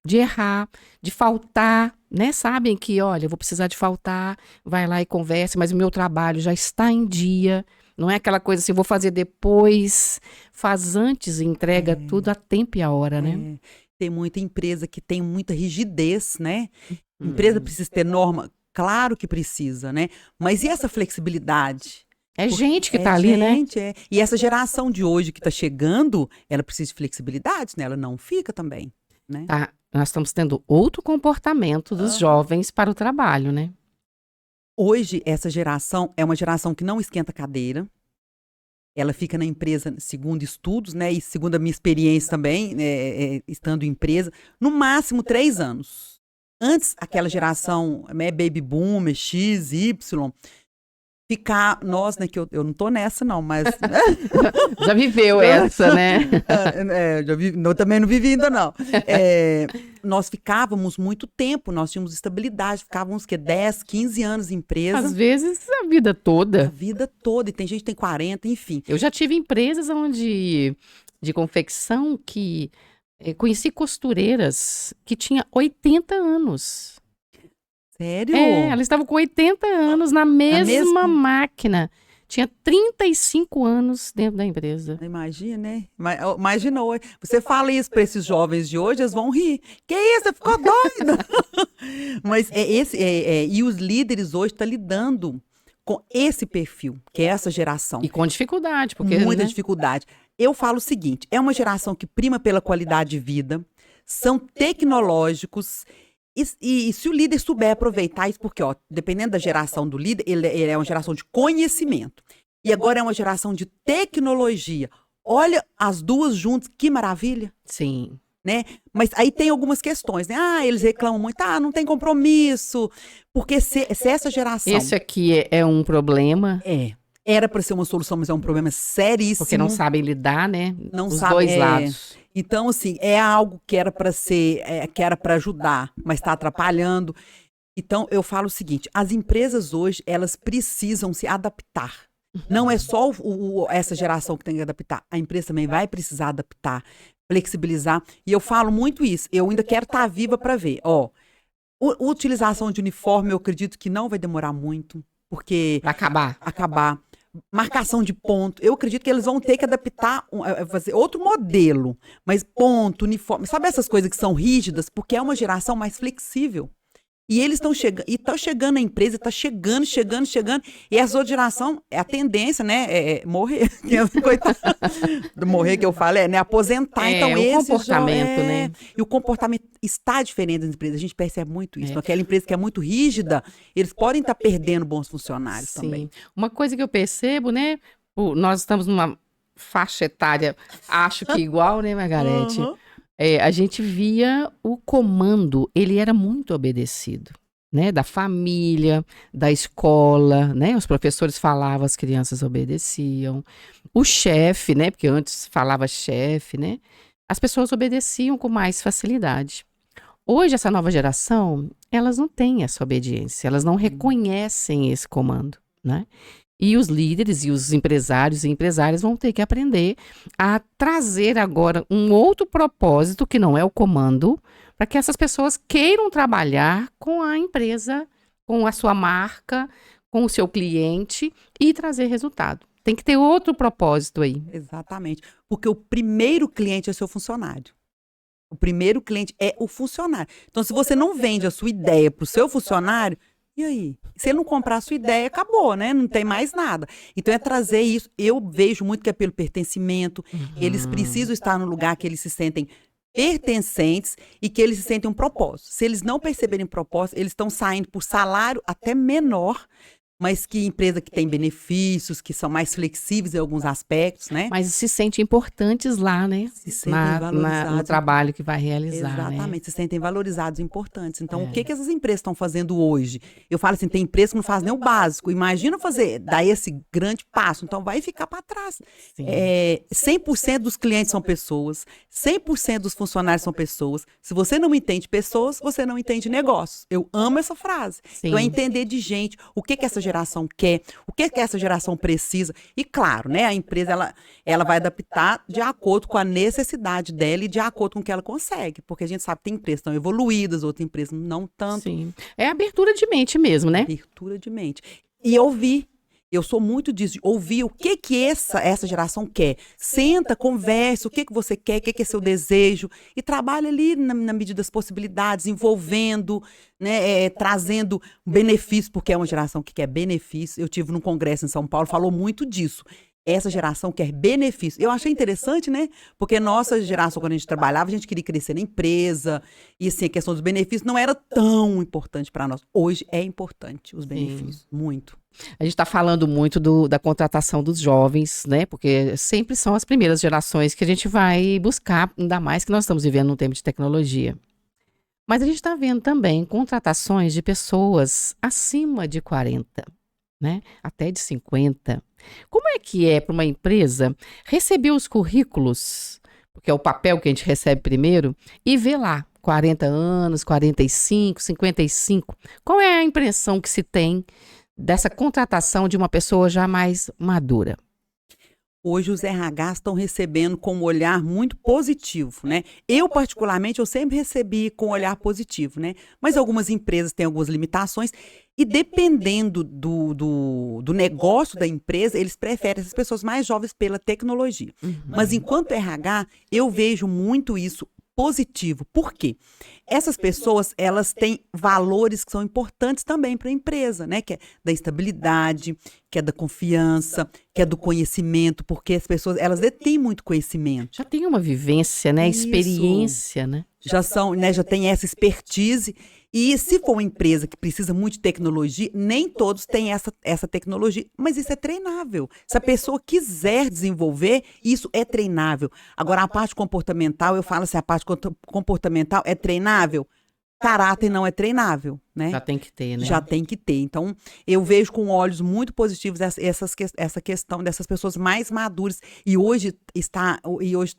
[SPEAKER 1] de errar, de faltar, né? Sabem que, olha, eu vou precisar de faltar, vai lá e converse, mas o meu trabalho já está em dia. Não é aquela coisa assim, vou fazer depois, faz antes e entrega tudo a tempo e a hora, né?
[SPEAKER 2] Tem muita empresa que tem muita rigidez, né? Empresa precisa ter norma, claro que precisa, né? Mas e essa flexibilidade?
[SPEAKER 1] É gente que tá ali, né?
[SPEAKER 2] E essa geração de hoje que tá chegando, ela precisa de flexibilidade, né? Ela não fica também, né?
[SPEAKER 1] Tá, nós estamos tendo outro comportamento dos jovens para o trabalho, né?
[SPEAKER 2] Hoje, essa geração é uma geração que não esquenta cadeira. Ela fica na empresa, segundo estudos, né? E segundo a minha experiência também, estando em empresa, no máximo 3 anos. Antes, aquela geração, né, baby boomer, X, Y, ficar, nós, né, que eu não tô nessa não, mas...
[SPEAKER 1] Já viveu essa, né?
[SPEAKER 2] Eu também não vivi ainda não. Nós ficávamos muito tempo, nós tínhamos estabilidade, ficávamos 10, 15 anos em empresa.
[SPEAKER 1] Às vezes a vida toda.
[SPEAKER 2] A vida toda, e tem gente que tem 40, enfim.
[SPEAKER 1] Eu já tive empresas onde, de confecção que conheci costureiras que tinham 80 anos.
[SPEAKER 2] Sério?
[SPEAKER 1] Elas estavam com 80 anos na mesma máquina. Tinha 35 anos dentro da empresa.
[SPEAKER 2] Imagina, né? Imagina hoje. Você fala isso para esses jovens de hoje, eles vão rir. Que isso? Você ficou doido? Mas e os líderes hoje estão lidando com esse perfil, que é essa geração.
[SPEAKER 1] E com dificuldade, porque...
[SPEAKER 2] Muita dificuldade. Eu falo o seguinte, é uma geração que prima pela qualidade de vida, são tecnológicos... E se o líder souber aproveitar isso, porque, dependendo da geração do líder, ele é uma geração de conhecimento. E agora é uma geração de tecnologia. Olha as duas juntas, que maravilha.
[SPEAKER 1] Sim.
[SPEAKER 2] né? Mas aí tem algumas questões, né? Eles reclamam muito, não tem compromisso, porque se essa geração...
[SPEAKER 1] Esse aqui é um problema,
[SPEAKER 2] Era para ser uma solução, mas é um problema seríssimo.
[SPEAKER 1] porque não sabem lidar, né?
[SPEAKER 2] Não
[SPEAKER 1] Os
[SPEAKER 2] sabe,
[SPEAKER 1] dois lados.
[SPEAKER 2] Então, assim, é algo que era para ser, que era para ajudar, mas está atrapalhando. Então, eu falo o seguinte, as empresas hoje, elas precisam se adaptar. Não é só essa geração que tem que adaptar, a empresa também vai precisar adaptar, flexibilizar. E eu falo muito isso, eu ainda quero estar viva para ver. Utilização de uniforme, eu acredito que não vai demorar muito, porque...
[SPEAKER 1] Para acabar.
[SPEAKER 2] Marcação de ponto, eu acredito que eles vão ter que adaptar, fazer outro modelo, mas ponto, uniforme, sabe essas coisas que são rígidas, porque é uma geração mais flexível. E eles estão chegando, e está chegando na empresa, está chegando, e essa outra geração, a tendência, né, morrer, coitado, morrer que eu falo, né, aposentar. Então,
[SPEAKER 1] o comportamento, né?
[SPEAKER 2] E o comportamento está diferente das empresas, a gente percebe muito isso. Aquela empresa que é muito rígida, eles podem estar perdendo bons funcionários também.
[SPEAKER 1] Uma coisa que eu percebo, né, nós estamos numa faixa etária, acho que igual, né, Margarete? A gente via o comando, ele era muito obedecido, né? Da família, da escola, né? Os professores falavam, as crianças obedeciam. O chefe, né? Porque antes falava chefe, né? As pessoas obedeciam com mais facilidade. Hoje, essa nova geração, elas não têm essa obediência, elas não reconhecem esse comando, né? E os líderes e os empresários e empresárias vão ter que aprender a trazer agora um outro propósito, que não é o comando, para que essas pessoas queiram trabalhar com a empresa, com a sua marca, com o seu cliente e trazer resultado. Tem que ter outro propósito aí.
[SPEAKER 2] Exatamente. Porque o primeiro cliente é seu funcionário. O primeiro cliente é o funcionário. Então, se você não vende a sua ideia para o seu funcionário, e aí? Se ele não comprar a sua ideia, acabou, né? Não tem mais nada. Então, é trazer isso. Eu vejo muito que é pelo pertencimento. Eles precisam estar no lugar que eles se sentem pertencentes e que eles se sentem um propósito. Se eles não perceberem propósito, eles estão saindo por salário até menor, mas que empresa que tem benefícios, que são mais flexíveis em alguns aspectos, né?
[SPEAKER 1] Mas se sentem importantes lá, né?
[SPEAKER 2] Se sentem valorizados.
[SPEAKER 1] No trabalho que vai realizar,
[SPEAKER 2] exatamente,
[SPEAKER 1] né?
[SPEAKER 2] se sentem valorizados e importantes. Então, o que essas empresas estão fazendo hoje? Eu falo assim, tem empresa que não faz nem o básico. Imagina dar esse grande passo. Então, vai ficar para trás. 100% dos clientes são pessoas, 100% dos funcionários são pessoas. Se você não entende pessoas, você não entende negócios. Eu amo essa frase.
[SPEAKER 1] Sim.
[SPEAKER 2] Então, é entender de gente, o que essa geração quer, o que essa geração precisa. E claro, né, a empresa ela vai adaptar de acordo com a necessidade dela e de acordo com o que ela consegue. Porque a gente sabe que tem empresas que estão evoluídas, outras empresas não tanto.
[SPEAKER 1] Sim. É abertura de mente mesmo, né?
[SPEAKER 2] Abertura de mente. E ouvir. Eu sou muito disso, de ouvir o que essa geração quer. Senta, conversa, o que você quer, o que é seu desejo. E trabalha ali na medida das possibilidades, envolvendo, né, trazendo benefício, porque é uma geração que quer benefício. Eu tive num congresso em São Paulo, falou muito disso. Essa geração quer benefício. Eu achei interessante, né? Porque nossa geração, quando a gente trabalhava, a gente queria crescer na empresa. E assim, a questão dos benefícios não era tão importante para nós. Hoje é importante os benefícios, muito.
[SPEAKER 1] A gente está falando muito da contratação dos jovens, né? Porque sempre são as primeiras gerações que a gente vai buscar, ainda mais que nós estamos vivendo num tempo de tecnologia. Mas a gente está vendo também contratações de pessoas acima de 40, né? Até de 50. Como é que é para uma empresa receber os currículos, porque é o papel que a gente recebe primeiro, e ver lá 40 anos, 45, 55? Qual é a impressão que se tem dessa contratação de uma pessoa já mais madura?
[SPEAKER 2] Hoje os RHs estão recebendo com um olhar muito positivo, né? Eu, particularmente, eu sempre recebi com um olhar positivo, né? Mas algumas empresas têm algumas limitações e dependendo do negócio da empresa, eles preferem essas pessoas mais jovens pela tecnologia. Mas enquanto RH, eu vejo muito isso positivo. Por quê? essas pessoas, elas têm valores que são importantes também para a empresa, né? Que é da estabilidade, que é da confiança, que é do conhecimento, porque as pessoas, elas detêm muito conhecimento.
[SPEAKER 1] Já tem uma vivência, né?
[SPEAKER 2] Isso.
[SPEAKER 1] Experiência, né?
[SPEAKER 2] Já são, né, já tem essa expertise. E se for uma empresa que precisa muito de tecnologia, nem todos têm essa tecnologia, mas isso é treinável. Se a pessoa quiser desenvolver, isso é treinável. Agora, a parte comportamental, eu falo assim, a parte comportamental é treinável? Caráter não é treinável, né?
[SPEAKER 1] Já tem que ter, né?
[SPEAKER 2] Já tem que ter. Então, eu vejo com olhos muito positivos essa questão dessas pessoas mais maduras. E hoje está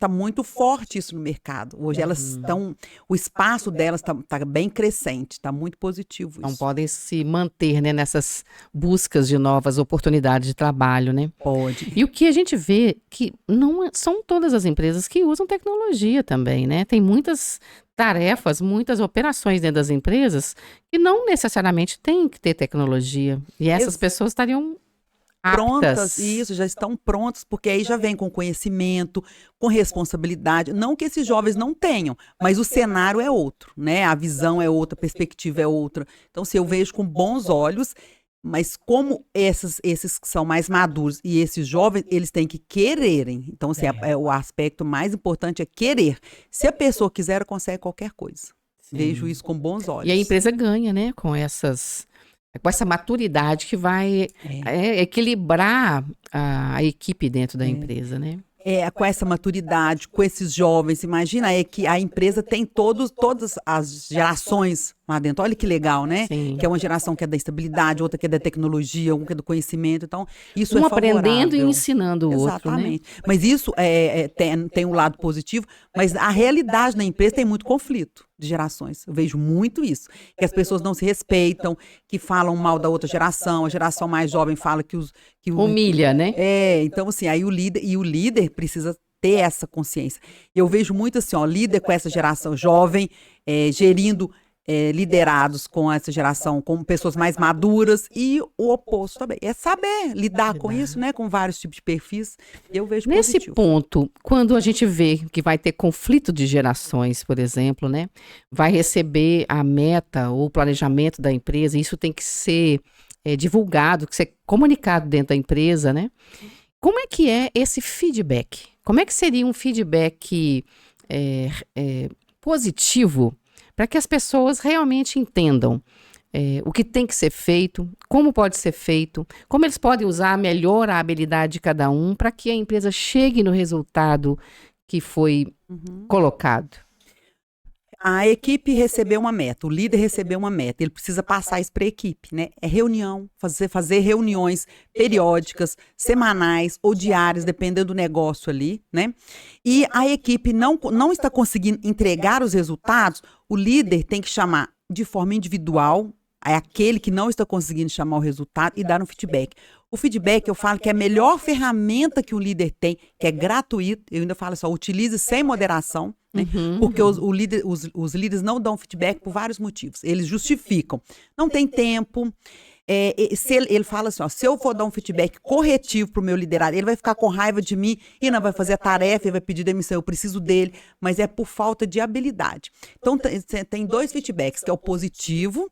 [SPEAKER 2] muito forte isso no mercado. Hoje elas estão, o espaço delas está bem crescente, está muito positivo
[SPEAKER 1] Não
[SPEAKER 2] isso.
[SPEAKER 1] podem se manter, né, nessas buscas de novas oportunidades de trabalho, né?
[SPEAKER 2] Pode.
[SPEAKER 1] E o que a gente vê que não são todas as empresas que usam tecnologia também, né? Tem muitas tarefas, muitas operações dentro das empresas que não necessariamente têm que ter tecnologia. E essas pessoas estariam
[SPEAKER 2] prontas,
[SPEAKER 1] aptas.
[SPEAKER 2] isso, já estão prontas, porque aí já vem com conhecimento, com responsabilidade. Não que esses jovens não tenham, mas o cenário é outro, né? A visão é outra, a perspectiva é outra. Então, se eu vejo com bons olhos, mas como esses que são mais maduros e esses jovens, eles têm que quererem. Então, assim, o aspecto mais importante é querer. Se a pessoa quiser, ela consegue qualquer coisa. Vejo isso com bons olhos.
[SPEAKER 1] E a empresa ganha, né, com essa maturidade que vai equilibrar a equipe dentro da empresa, né?
[SPEAKER 2] Com essa maturidade, com esses jovens, imagina que a empresa tem todas as gerações lá dentro. Olha que legal, né?
[SPEAKER 1] Sim.
[SPEAKER 2] Que é uma geração que é da estabilidade, outra que é da tecnologia, uma que é do conhecimento. Então, isso
[SPEAKER 1] Um
[SPEAKER 2] é favorável.
[SPEAKER 1] aprendendo e ensinando o outro, né?
[SPEAKER 2] Exatamente. Mas isso tem um lado positivo, mas a realidade na empresa tem muito conflito de gerações. Eu vejo muito isso. Que as pessoas não se respeitam, que falam mal da outra geração, a geração mais jovem fala que
[SPEAKER 1] humilha, né?
[SPEAKER 2] Então assim, aí o líder precisa ter essa consciência. Eu vejo muito assim, líder com essa geração jovem, gerindo liderados com essa geração, com pessoas mais maduras, e o oposto também. É saber lidar com isso, né? Com vários tipos de perfis. Eu vejo
[SPEAKER 1] Nesse
[SPEAKER 2] positivo.
[SPEAKER 1] ponto, quando a gente vê que vai ter conflito de gerações, por exemplo, né? Vai receber a meta ou o planejamento da empresa, isso tem que ser divulgado, que ser comunicado dentro da empresa, né? Como é que é esse feedback? Como é que seria um feedback positivo para que as pessoas realmente entendam o que tem que ser feito, como pode ser feito, como eles podem usar melhor a habilidade de cada um para que a empresa chegue no resultado que foi colocado?
[SPEAKER 2] A equipe recebeu uma meta, o líder recebeu uma meta, ele precisa passar isso para a equipe, né? É reunião, fazer reuniões periódicas, semanais ou diárias, dependendo do negócio ali, né? E a equipe não está conseguindo entregar os resultados, o líder tem que chamar de forma individual, é aquele que não está conseguindo chamar o resultado e dar um feedback. O feedback, eu falo que é a melhor ferramenta que o líder tem, que é gratuito, eu ainda falo só, utilize sem moderação, né? Porque os líderes não dão feedback por vários motivos. Eles justificam. Não tem tempo. Ele fala assim, se eu for dar um feedback corretivo para o meu liderado, ele vai ficar com raiva de mim e não vai fazer a tarefa, ele vai pedir demissão, eu preciso dele, mas é por falta de habilidade. Então, tem dois feedbacks, que é o positivo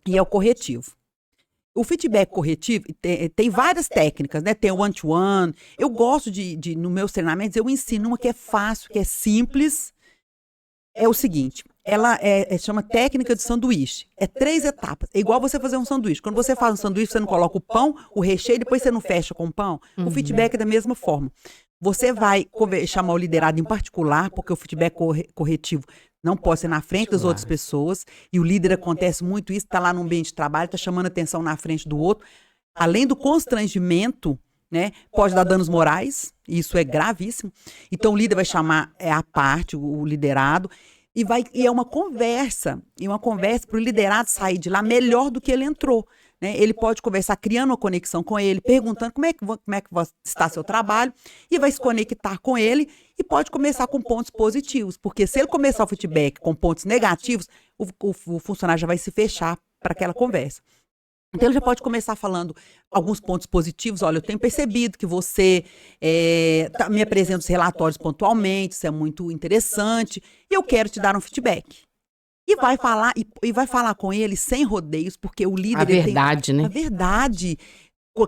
[SPEAKER 2] e é o corretivo. O feedback corretivo tem várias técnicas, né? Tem o one-to-one. Eu gosto nos meus treinamentos, eu ensino uma que é fácil, que é simples. É o seguinte, ela chama técnica de sanduíche. É 3 etapas. É igual você fazer um sanduíche. Quando você faz um sanduíche, você não coloca o pão, o recheio, e depois você não fecha com o pão. O feedback é da mesma forma. Você vai chamar o liderado em particular, porque o feedback corretivo não pode ser na frente das outras pessoas, e o líder acontece muito isso, está lá no ambiente de trabalho, está chamando atenção na frente do outro. Além do constrangimento, né, pode dar danos morais, isso é gravíssimo. Então o líder vai chamar a parte, o liderado, e é uma conversa para o liderado sair de lá melhor do que ele entrou. Né? Ele pode conversar, criando uma conexão com ele, perguntando como é que está seu trabalho, e vai se conectar com ele, e pode começar com pontos positivos, porque se ele começar o feedback com pontos negativos, o funcionário já vai se fechar para aquela conversa. Então, ele já pode começar falando alguns pontos positivos. Olha, eu tenho percebido que você me apresenta os relatórios pontualmente, isso é muito interessante, e eu quero te dar um feedback. E vai falar com ele sem rodeios, porque o líder...
[SPEAKER 1] A verdade, né?
[SPEAKER 2] A verdade,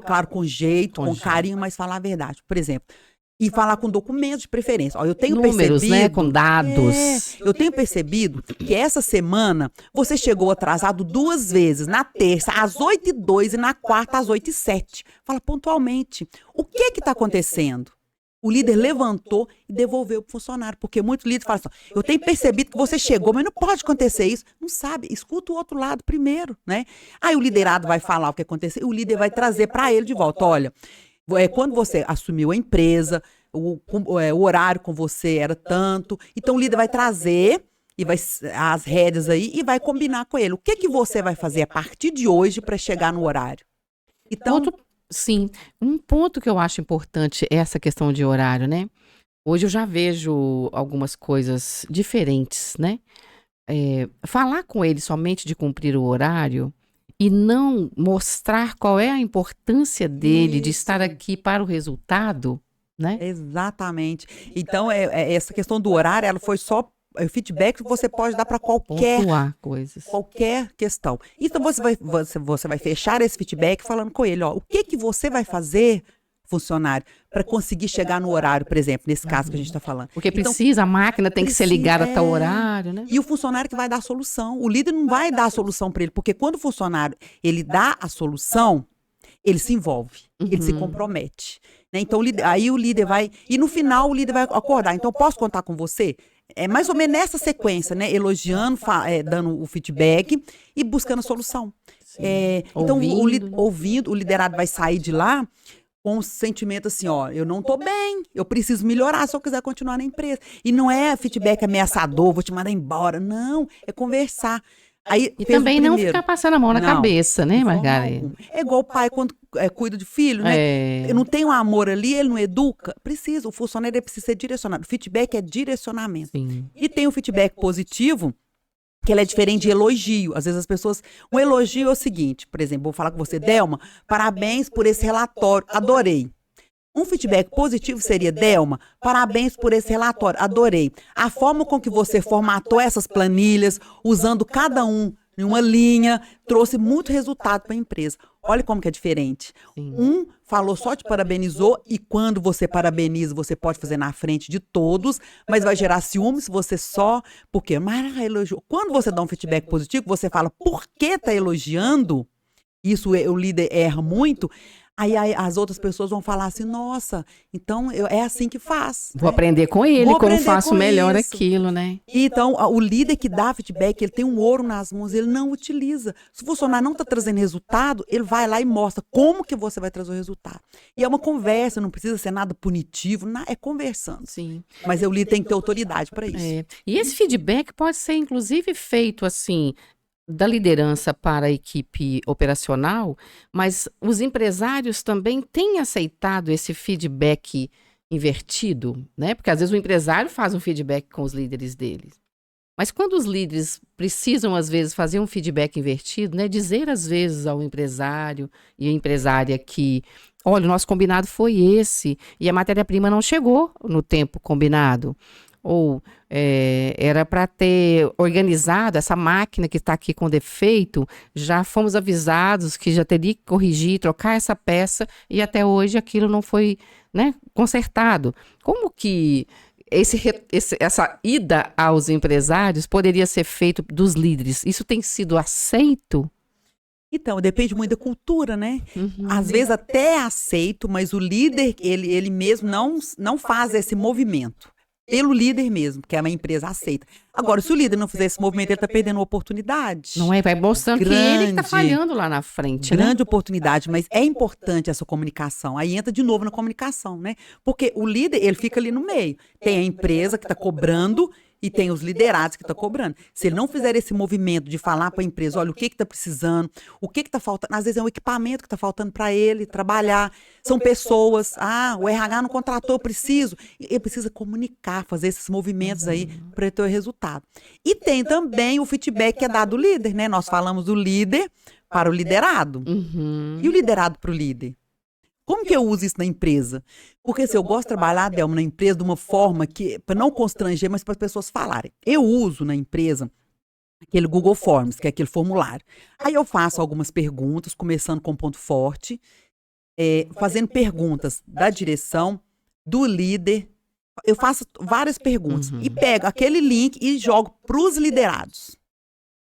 [SPEAKER 2] claro, com jeito, com carinho, mas falar a verdade. Por exemplo, e falar com documentos de preferência. Ó, eu tenho
[SPEAKER 1] Números,
[SPEAKER 2] percebido,
[SPEAKER 1] né? Com dados.
[SPEAKER 2] eu tenho percebido que essa semana você chegou atrasado 2 vezes, na terça às 8h02 e na quarta às 8h07. Fala pontualmente. O que está acontecendo? O líder levantou e devolveu para o funcionário, porque muitos líderes falam assim, eu tenho percebido que você chegou, mas não pode acontecer isso. Não sabe, escuta o outro lado primeiro, né? Aí o liderado vai falar o que aconteceu, e o líder vai trazer para ele de volta, olha, quando você assumiu a empresa, o horário com você era tanto, então o líder vai trazer as rédeas aí e vai combinar com ele. O que você vai fazer a partir de hoje para chegar no horário? Então,
[SPEAKER 1] sim, um ponto que eu acho importante é essa questão de horário, né? Hoje eu já vejo algumas coisas diferentes, né? Falar com ele somente de cumprir o horário e não mostrar qual é a importância dele de estar aqui para o resultado, né?
[SPEAKER 2] Exatamente. Então, essa questão do horário, ela foi só o feedback que você pode dar para
[SPEAKER 1] Pontuar coisas.
[SPEAKER 2] qualquer questão. Então, você vai fechar esse feedback falando com ele, ó, o que você vai fazer, funcionário, para conseguir chegar no horário, por exemplo, nesse caso que a gente está falando.
[SPEAKER 1] Porque a máquina tem que ser ligada a tal horário, né?
[SPEAKER 2] E o funcionário que vai dar a solução. O líder não vai dar a solução para ele, porque quando o funcionário ele dá a solução, ele se envolve, ele se compromete. Né? Então, aí o líder vai... E no final, o líder vai acordar. Então, posso contar com você? É mais ou menos nessa sequência, né? Elogiando, dando o feedback e buscando a solução. Então, ouvindo, o liderado vai sair de lá com um sentimento assim, ó, eu não tô bem, eu preciso melhorar se eu quiser continuar na empresa. E não é feedback ameaçador, vou te mandar embora. Não, é conversar. Aí,
[SPEAKER 1] e também não ficar passando a mão na cabeça, né, Margarida?
[SPEAKER 2] É igual o pai quando cuida de filho, né? Não tem um amor ali, ele não educa. Precisa, o funcionário precisa ser direcionado. O feedback é direcionamento.
[SPEAKER 1] Sim.
[SPEAKER 2] E tem o feedback positivo, que ele é diferente de elogio. Às vezes as pessoas... Um elogio é o seguinte, por exemplo, vou falar com você, Delma, parabéns por esse relatório, adorei. Um feedback positivo seria, Delma, parabéns por esse relatório, adorei. A forma com que você formatou essas planilhas, usando cada um em uma linha, trouxe muito resultado para a empresa. Olha como que é diferente.
[SPEAKER 1] Sim.
[SPEAKER 2] Um falou só te parabenizou, e quando você parabeniza, você pode fazer na frente de todos, mas vai gerar ciúme se você só... Porque Mara elogiou. Quando você dá um feedback positivo, você fala por que está elogiando, isso o líder erra muito. Aí as outras pessoas vão falar assim, nossa, então é assim que faz.
[SPEAKER 1] Vou aprender com ele, como faço melhor aquilo, né?
[SPEAKER 2] Então, o líder que dá feedback, ele tem um ouro nas mãos, ele não utiliza. Se o funcionário não está trazendo resultado, ele vai lá e mostra como que você vai trazer o resultado. E é uma conversa, não precisa ser nada punitivo, é conversando.
[SPEAKER 1] Sim.
[SPEAKER 2] Mas o líder tem que ter autoridade para isso.
[SPEAKER 1] E esse feedback pode ser, inclusive, feito assim... da liderança para a equipe operacional, mas os empresários também têm aceitado esse feedback invertido, né? Porque às vezes o empresário faz um feedback com os líderes deles. Mas quando os líderes precisam, às vezes, fazer um feedback invertido, né? Dizer, às vezes, ao empresário e a empresária que, olha, o nosso combinado foi esse e a matéria-prima não chegou no tempo combinado. Ou era para ter organizado essa máquina que está aqui com defeito, já fomos avisados que já teria que corrigir, trocar essa peça e até hoje aquilo não foi, né, consertado. Como que essa ida aos empresários poderia ser feito dos líderes? Isso tem sido aceito?
[SPEAKER 2] Então, depende muito da cultura, né? Às vezes até é aceito, mas o líder, ele mesmo não faz esse movimento. Pelo líder mesmo, que é uma empresa aceita. Agora, se o líder não fizer esse movimento, ele está perdendo uma oportunidade.
[SPEAKER 1] Não é? Vai mostrando que ele está falhando lá na frente.
[SPEAKER 2] Grande oportunidade, mas é importante essa comunicação. Aí entra de novo na comunicação, né? Porque o líder, ele fica ali no meio. Tem a empresa que está cobrando e tem os liderados que estão cobrando. Se ele não fizer esse movimento de falar para a empresa, olha, o que está precisando, o que está faltando, às vezes é um equipamento que está faltando para ele trabalhar, são pessoas, o RH não contratou, eu preciso. Ele precisa comunicar, fazer esses movimentos aí para ter o resultado. E tem também o feedback que é dado do líder, né? Nós falamos do líder para o liderado. E o liderado para o líder? Como que eu uso isso na empresa? Porque se eu gosto de trabalhar, Delma, na empresa de uma forma que, para não constranger, mas para as pessoas falarem. Eu uso na empresa aquele Google Forms, que é aquele formulário. Aí eu faço algumas perguntas, começando com ponto forte, fazendo perguntas da direção, do líder. Eu faço várias perguntas e pego aquele link e jogo para os liderados,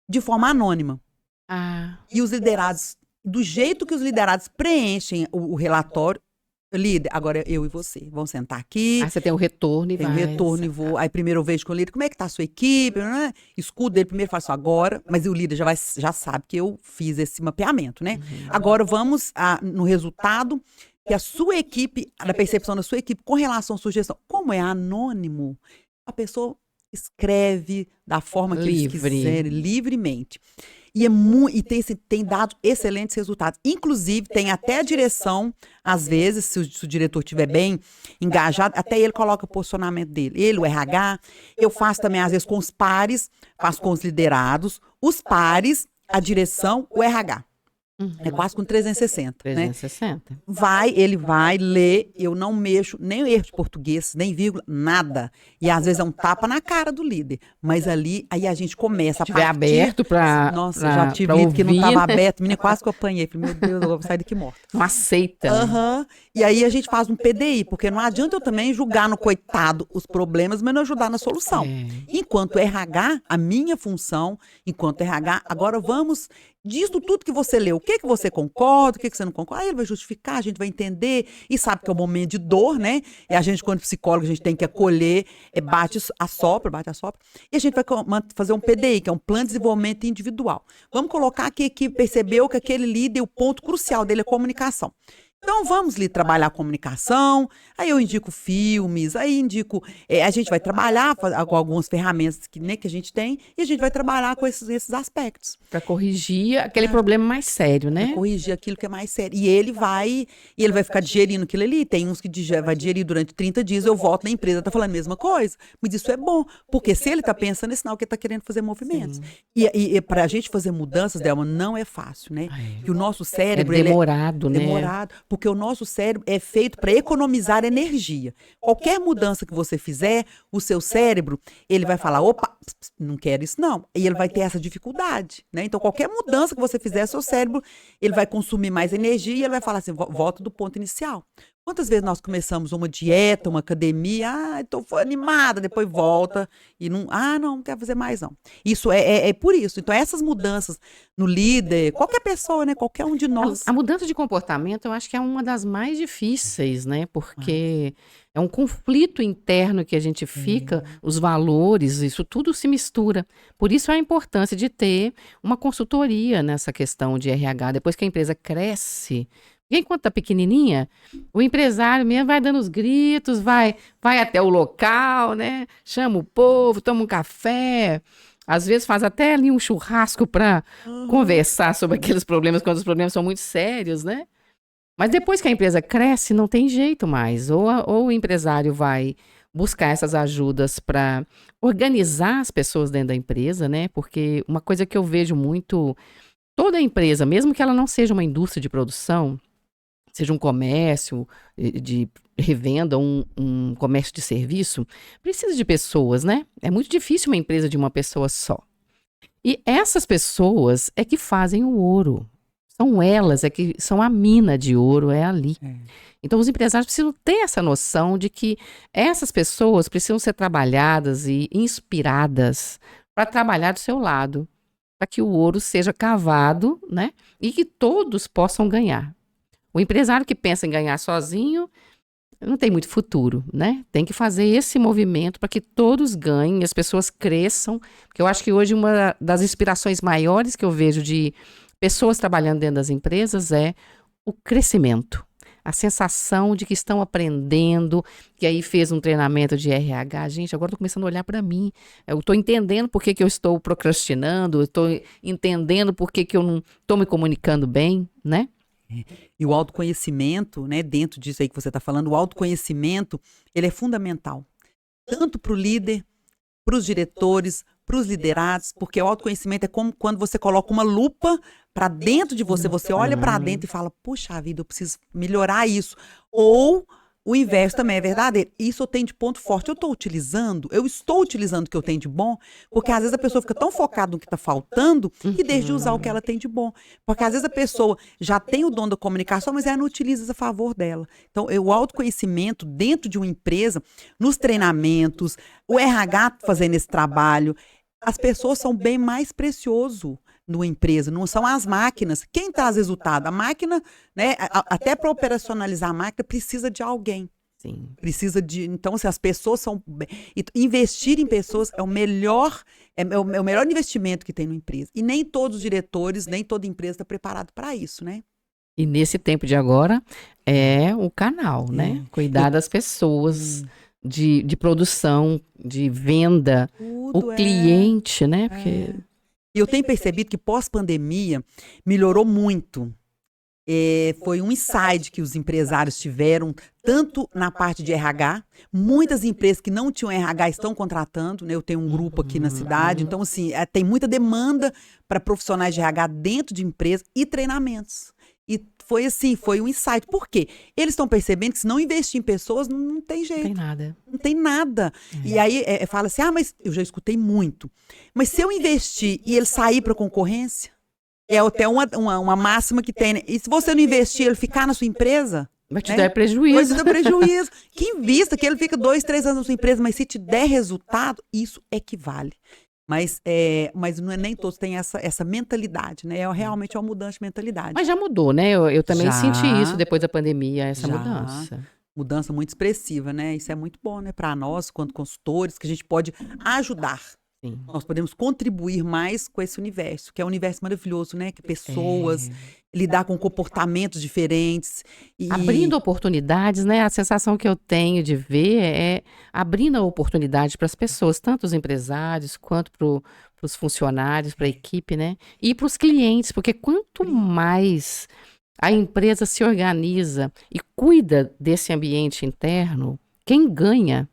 [SPEAKER 2] de forma anônima. E os liderados, do jeito que os liderados preenchem o relatório, líder, agora eu e você, vamos sentar aqui.
[SPEAKER 1] Aí você tem o retorno e
[SPEAKER 2] tem
[SPEAKER 1] vai.
[SPEAKER 2] Tem o retorno e vou. Aí primeiro eu vejo com o líder, como é que tá a sua equipe, né? Escudo ele primeiro, faço agora, mas o líder já sabe que eu fiz esse mapeamento, né? Agora vamos no resultado que a sua equipe, da percepção da sua equipe com relação à sugestão. Como é anônimo, a pessoa escreve da forma que eles quiserem, livremente. E tem dado excelentes resultados. Inclusive, tem até a direção, às vezes, se o diretor estiver bem engajado, até ele coloca o posicionamento dele. Ele, o RH. Eu faço também, às vezes, com os pares, faço com os liderados, os pares, a direção, o RH. É quase com 360.
[SPEAKER 1] 360.
[SPEAKER 2] Né? Ele vai ler, eu não mexo, nem erro de português, nem vírgula, nada. E às vezes é um tapa na cara do líder. Mas ali, aí a gente começa a
[SPEAKER 1] partir... aberto para
[SPEAKER 2] Nossa, já tive líder que não estava aberto, menina, quase que eu apanhei. Falei, meu Deus, eu vou sair daqui morta.
[SPEAKER 1] Não aceita.
[SPEAKER 2] Né? E aí a gente faz um PDI, porque não adianta eu também julgar no coitado os problemas, mas não ajudar na solução. Enquanto RH, a minha função, enquanto RH, agora vamos... Disso tudo que você leu, o que você concorda, o que você não concorda, aí ele vai justificar, a gente vai entender, e sabe que é um momento de dor, né? E a gente, quando psicólogo, a gente tem que acolher, bate, assopra, e a gente vai fazer um PDI, que é um plano de desenvolvimento individual. Vamos colocar que a equipe percebeu que aquele líder, o ponto crucial dele é comunicação. Então, vamos ali trabalhar a comunicação, aí eu indico filmes, aí indico... a gente vai trabalhar com algumas ferramentas que a gente tem e a gente vai trabalhar com esses aspectos.
[SPEAKER 1] Para corrigir aquele problema mais sério, né?
[SPEAKER 2] Para corrigir aquilo que é mais sério. E ele vai ficar digerindo aquilo ali. Tem uns que vai digerir durante 30 dias, eu volto na empresa, tá falando a mesma coisa. Mas isso é bom, porque se ele tá pensando, é sinal que ele tá querendo fazer movimentos. E para a gente fazer mudanças, Delma, não é fácil, né? Que o nosso cérebro...
[SPEAKER 1] É demorado, né?
[SPEAKER 2] Demorado. Porque o nosso cérebro é feito para economizar energia. Qualquer mudança que você fizer, o seu cérebro, ele vai falar, opa, não quero isso não. E ele vai ter essa dificuldade, né? Então, qualquer mudança que você fizer, seu cérebro, ele vai consumir mais energia e ele vai falar assim, volta do ponto inicial. Quantas vezes nós começamos uma dieta, uma academia, estou animada, depois volta e não quero fazer mais não. Isso é por isso. Então essas mudanças no líder, qualquer pessoa, né, qualquer um de nós.
[SPEAKER 1] A mudança de comportamento eu acho que é uma das mais difíceis, né, porque é um conflito interno que a gente fica, os valores, isso tudo se mistura. Por isso a importância de ter uma consultoria nessa questão de RH. Depois que a empresa cresce, enquanto tá pequenininha, o empresário mesmo vai dando os gritos, vai até o local, né? Chama o povo, toma um café, às vezes faz até ali um churrasco para conversar sobre aqueles problemas, quando os problemas são muito sérios, né? Mas depois que a empresa cresce, não tem jeito mais. Ou o empresário vai buscar essas ajudas para organizar as pessoas dentro da empresa, né? Porque uma coisa que eu vejo muito, toda empresa, mesmo que ela não seja uma indústria de produção, seja um comércio de revenda, um comércio de serviço, precisa de pessoas, né? É muito difícil uma empresa de uma pessoa só. E essas pessoas é que fazem o ouro. São elas, que são a mina de ouro, é ali. Então, os empresários precisam ter essa noção de que essas pessoas precisam ser trabalhadas e inspiradas para trabalhar do seu lado, para que o ouro seja cavado, né? E que todos possam ganhar. O empresário que pensa em ganhar sozinho não tem muito futuro, né? Tem que fazer esse movimento para que todos ganhem, as pessoas cresçam, porque eu acho que hoje uma das inspirações maiores que eu vejo de pessoas trabalhando dentro das empresas é o crescimento, a sensação de que estão aprendendo, que aí fez um treinamento de RH. Gente, agora estou começando a olhar para mim, eu estou entendendo por que eu estou procrastinando, estou entendendo por que eu não estou me comunicando bem, né?
[SPEAKER 2] E o autoconhecimento, né, dentro disso aí que você está falando, o autoconhecimento, ele é fundamental. Tanto para o líder, para os diretores, para os liderados, porque o autoconhecimento é como quando você coloca uma lupa para dentro de você, você olha para dentro e fala, puxa vida, eu preciso melhorar isso. Ou O inverso também é verdadeiro. Isso eu tenho de ponto forte. Eu estou utilizando o que eu tenho de bom, porque às vezes a pessoa fica tão focada no que está faltando que deixa de usar o que ela tem de bom. Porque às vezes a pessoa já tem o dom da comunicação, mas ela não utiliza isso a favor dela. Então, o autoconhecimento dentro de uma empresa, nos treinamentos, o RH fazendo esse trabalho, as pessoas são bem mais precioso numa empresa, não são as máquinas. Quem traz resultado? A máquina, né? Até para operacionalizar a máquina, precisa de alguém.
[SPEAKER 1] Sim.
[SPEAKER 2] Precisa de. Então, se as pessoas são. Investir em pessoas é o melhor investimento que tem numa empresa. E nem todos os diretores, nem toda empresa está preparado para isso, né?
[SPEAKER 1] E nesse tempo de agora é o canal, né? Cuidar das pessoas, de produção, de venda,
[SPEAKER 2] Tudo
[SPEAKER 1] o cliente, né? Porque
[SPEAKER 2] E eu tenho percebido que pós-pandemia melhorou muito. Foi um insight que os empresários tiveram, tanto na parte de RH. Muitas empresas que não tinham RH estão contratando, né? Eu tenho um grupo aqui na cidade, então, assim, tem muita demanda para profissionais de RH dentro de empresas e treinamentos. E foi assim, foi um insight. Por quê? Eles estão percebendo que se não investir em pessoas, não tem jeito.
[SPEAKER 1] não tem nada.
[SPEAKER 2] Não tem nada. E aí fala assim, mas eu já escutei muito. Mas se eu investir e ele sair para concorrência, é até uma máxima que tem, né? E se você não investir, ele ficar na sua empresa,
[SPEAKER 1] Vai te
[SPEAKER 2] né?
[SPEAKER 1] dar prejuízo.
[SPEAKER 2] Vai te dar prejuízo. Que invista, que ele fica 2, 3 anos na sua empresa, mas se te der resultado, isso equivale. Mas não é nem todos têm essa mentalidade, né? Realmente é uma mudança de mentalidade.
[SPEAKER 1] Mas já mudou, né? Eu também
[SPEAKER 2] Já.
[SPEAKER 1] senti isso depois da pandemia, essa
[SPEAKER 2] Já.
[SPEAKER 1] mudança.
[SPEAKER 2] Mudança muito expressiva, né? Isso é muito bom, né? Para nós, quanto consultores, que a gente pode ajudar.
[SPEAKER 1] Sim.
[SPEAKER 2] Nós podemos contribuir mais com esse universo, que é um universo maravilhoso, né? Que pessoas, lidar com comportamentos diferentes.
[SPEAKER 1] Abrindo oportunidades, né? A sensação que eu tenho de ver é abrindo a oportunidade para as pessoas, tanto os empresários quanto para os funcionários, para a equipe, né? E para os clientes, porque quanto mais a empresa se organiza e cuida desse ambiente interno, quem ganha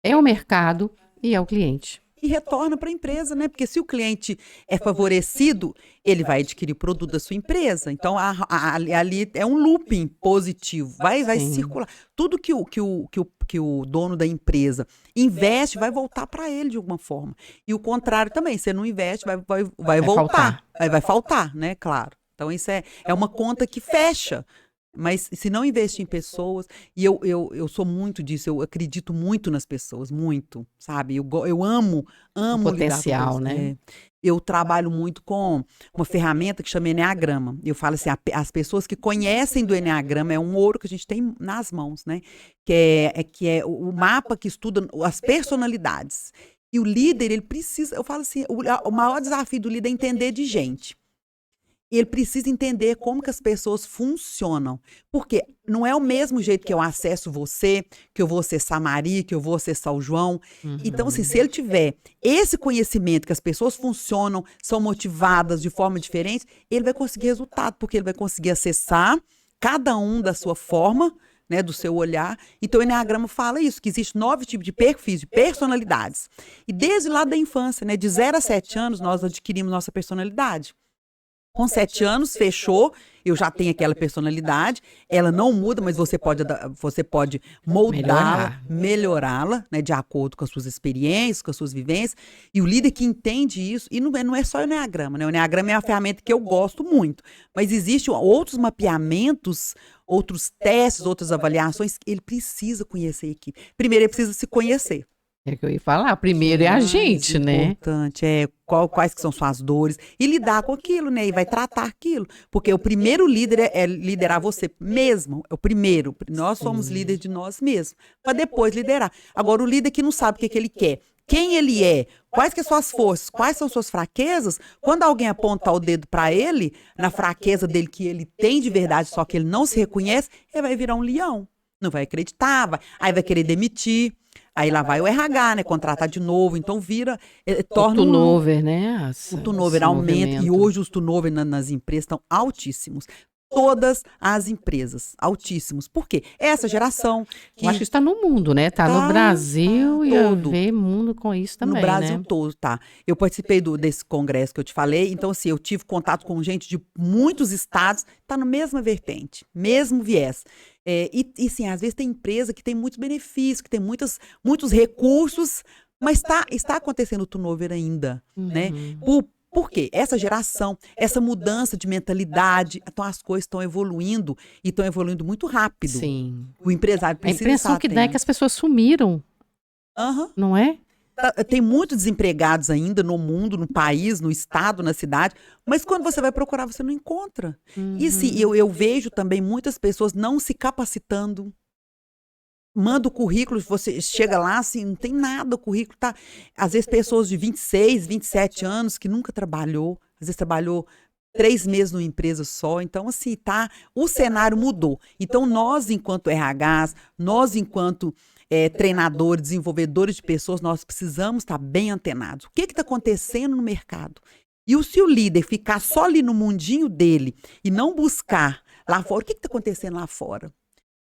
[SPEAKER 1] é o mercado e é o cliente.
[SPEAKER 2] E retorna para a empresa, né? Porque se o cliente é favorecido, ele vai adquirir o produto da sua empresa. Então, ali é um looping positivo. Vai circular. Tudo que o dono da empresa investe vai voltar para ele de alguma forma. E o contrário também. Se não investe, vai voltar. Vai faltar, né? Claro. Então, isso é uma conta que fecha. Mas se não investir em pessoas, e eu sou muito disso, eu acredito muito nas pessoas, muito, sabe? Eu amo
[SPEAKER 1] o potencial,
[SPEAKER 2] lidar com
[SPEAKER 1] né?
[SPEAKER 2] Eu trabalho muito com uma ferramenta que chama Eneagrama. Eu falo assim, as pessoas que conhecem do Eneagrama é um ouro que a gente tem nas mãos, né? Que é o mapa que estuda as personalidades. E o líder, ele precisa, eu falo assim, o maior desafio do líder é entender de gente. Ele precisa entender como que as pessoas funcionam. Porque não é o mesmo jeito que eu acesso você, que eu vou acessar a Maria, que eu vou acessar o João. Então, assim, se ele tiver esse conhecimento que as pessoas funcionam, são motivadas de forma diferente, ele vai conseguir resultado, porque ele vai conseguir acessar cada um da sua forma, né, do seu olhar. Então, o Eneagrama fala isso, que existe 9 tipos de perfis, de personalidades. E desde lá da infância, né, de 0 a 7 anos, nós adquirimos nossa personalidade. Com 7 anos, fechou, eu já tenho aquela personalidade, ela não muda, mas você pode moldá-la, melhorá-la, né, de acordo com as suas experiências, com as suas vivências. E o líder que entende isso, e não é só o Eneagrama, né? O Eneagrama é uma ferramenta que eu gosto muito, mas existem outros mapeamentos, outros testes, outras avaliações, ele precisa conhecer a equipe. Primeiro, ele precisa se conhecer.
[SPEAKER 1] É o que eu ia falar, primeiro é a gente, né?
[SPEAKER 2] Importante, quais que são suas dores, e lidar com aquilo, né? E vai tratar aquilo. Porque o primeiro líder é liderar você mesmo, é o primeiro. Nós somos líderes de nós mesmos, para depois liderar. Agora, o líder que não sabe o que ele quer, quem ele é, quais que são suas forças, quais são suas fraquezas, quando alguém apontar o dedo para ele, na fraqueza dele que ele tem de verdade, só que ele não se reconhece, ele vai virar um leão. Não vai acreditar, aí vai querer demitir. Aí lá vai o RH, né? Contratar de novo. Então torna
[SPEAKER 1] o turnover, né?
[SPEAKER 2] O turnover aumenta. E hoje os turnover nas empresas estão altíssimos. todas as empresas, altíssimos. Por quê? Essa geração que
[SPEAKER 1] Eu acho que está no mundo, né? Tá no Brasil e eu vejo mundo com isso também,
[SPEAKER 2] no Brasil
[SPEAKER 1] né?
[SPEAKER 2] todo, tá? Eu participei desse congresso que eu te falei, então assim, eu tive contato com gente de muitos estados, tá na mesma vertente, mesmo viés. Sim, às vezes tem empresa que tem muitos benefícios, que tem muitos recursos, mas está acontecendo o turnover ainda, né? Por quê? Essa geração, essa mudança de mentalidade, então as coisas estão evoluindo e estão evoluindo muito rápido.
[SPEAKER 1] Sim.
[SPEAKER 2] O empresário
[SPEAKER 1] A
[SPEAKER 2] precisa
[SPEAKER 1] impressão
[SPEAKER 2] estar
[SPEAKER 1] que dá é que
[SPEAKER 2] atento.
[SPEAKER 1] as pessoas sumiram,
[SPEAKER 2] Aham.
[SPEAKER 1] não é?
[SPEAKER 2] Tem muitos desempregados ainda no mundo, no país, no estado, na cidade, mas quando você vai procurar, você não encontra. E sim, eu vejo também muitas pessoas não se capacitando. Manda o currículo, você chega lá, assim, não tem nada, o currículo tá... Às vezes pessoas de 26, 27 anos que nunca trabalhou, às vezes trabalhou 3 meses numa empresa só, então assim, o cenário mudou. Então nós, enquanto RHs, nós, enquanto treinadores, desenvolvedores de pessoas, nós precisamos estar bem antenados. O que está acontecendo no mercado? Se o líder ficar só ali no mundinho dele e não buscar lá fora, o que está acontecendo lá fora?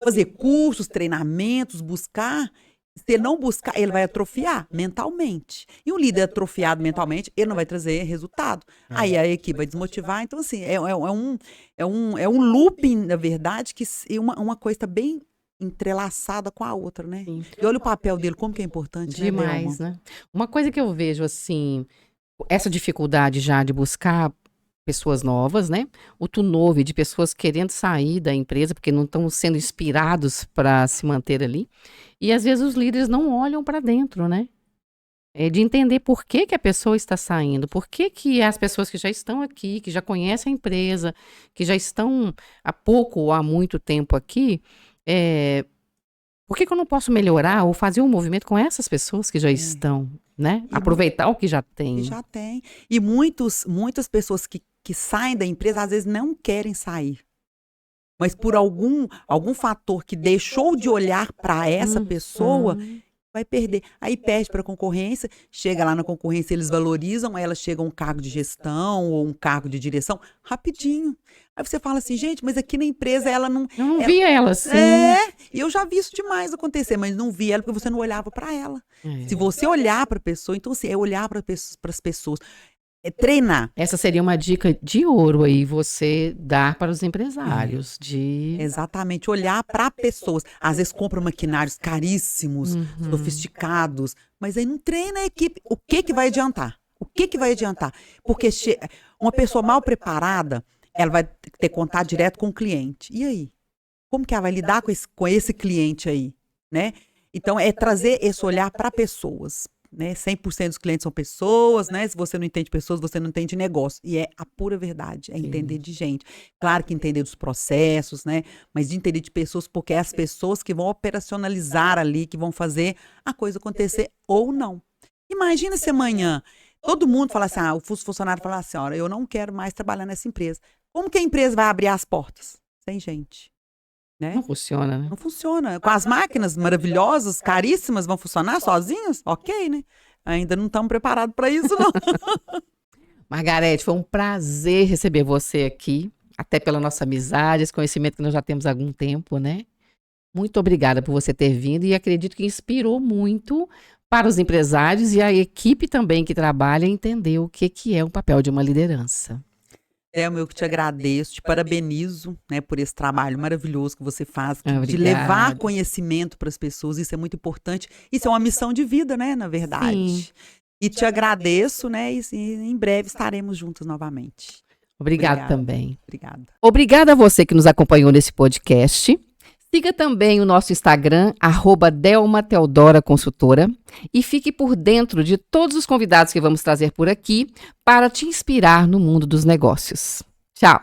[SPEAKER 2] Fazer cursos, treinamentos, buscar. Se ele não buscar, ele vai atrofiar mentalmente. E um líder atrofiado mentalmente, ele não vai trazer resultado. Aí a equipe vai desmotivar. Então, assim, é um looping, na verdade, que uma coisa está bem entrelaçada com a outra, né?
[SPEAKER 1] Sim.
[SPEAKER 2] E olha o papel dele, como que é importante,
[SPEAKER 1] Demais,
[SPEAKER 2] né,
[SPEAKER 1] né? Uma coisa que eu vejo, assim, essa dificuldade já de buscar pessoas novas, né? O turnover de pessoas querendo sair da empresa porque não estão sendo inspirados para se manter ali. E às vezes os líderes não olham para dentro, né? De entender por que que a pessoa está saindo, por que que as pessoas que já estão aqui, que já conhecem a empresa, que já estão há pouco ou há muito tempo aqui, por que que eu não posso melhorar ou fazer um movimento com essas pessoas que já estão, né? Aproveitar o que já tem.
[SPEAKER 2] Que já tem. E muitas pessoas que saem da empresa, às vezes não querem sair. Mas por algum fator que deixou de olhar para essa pessoa, vai perder. Aí perde para a concorrência, chega lá na concorrência, eles valorizam, ela chega a um cargo de gestão ou um cargo de direção, rapidinho. Aí você fala assim, gente, mas aqui na empresa ela não...
[SPEAKER 1] Eu não via ela assim.
[SPEAKER 2] E eu já vi isso demais acontecer, mas não vi ela porque você não olhava para ela.
[SPEAKER 1] É.
[SPEAKER 2] Se você olhar para a pessoa, então assim, é olhar para as pessoas. É treinar.
[SPEAKER 1] Essa seria uma dica de ouro aí, você dar para os empresários de...
[SPEAKER 2] Exatamente, olhar para pessoas. Às vezes compra maquinários caríssimos, sofisticados, mas aí não treina a equipe. O que vai adiantar? O que vai adiantar? Porque uma pessoa mal preparada, ela vai ter contato direto com o cliente. E aí? Como que ela vai lidar com esse cliente aí? Né? Então, é trazer esse olhar para pessoas. Né? 100% dos clientes são pessoas, né? Se você não entende pessoas, você não entende negócio. E é a pura verdade, é entender de gente. Claro que entender dos processos, né? Mas de entender de pessoas, porque é as pessoas que vão operacionalizar ali, que vão fazer a coisa acontecer ou não. Imagina se amanhã todo mundo falar assim, o funcionário falar assim, olha, eu não quero mais trabalhar nessa empresa. Como que a empresa vai abrir as portas? Sem gente. Né?
[SPEAKER 1] Não funciona, né?
[SPEAKER 2] Não funciona. Com as máquinas maravilhosas, caríssimas, vão funcionar sozinhas? Ok, né? Ainda não estamos preparados para isso, não.
[SPEAKER 1] Margarete, foi um prazer receber você aqui, até pela nossa amizade, esse conhecimento que nós já temos há algum tempo, né? Muito obrigada por você ter vindo e acredito que inspirou muito para os empresários e a equipe também que trabalha entender o que é o papel de uma liderança.
[SPEAKER 2] Eu que te agradeço, te parabenizo, né, por esse trabalho maravilhoso que você faz, de
[SPEAKER 1] Obrigada.
[SPEAKER 2] levar conhecimento para as pessoas, isso é muito importante. Isso é uma missão de vida, né, na verdade.
[SPEAKER 1] Sim.
[SPEAKER 2] E te agradeço, né, e em breve estaremos juntos novamente.
[SPEAKER 1] Obrigada também.
[SPEAKER 2] Obrigada.
[SPEAKER 1] Obrigada a você que nos acompanhou nesse podcast. Siga também o nosso Instagram, @DelmaTeodora Consultora, e fique por dentro de todos os convidados que vamos trazer por aqui para te inspirar no mundo dos negócios. Tchau!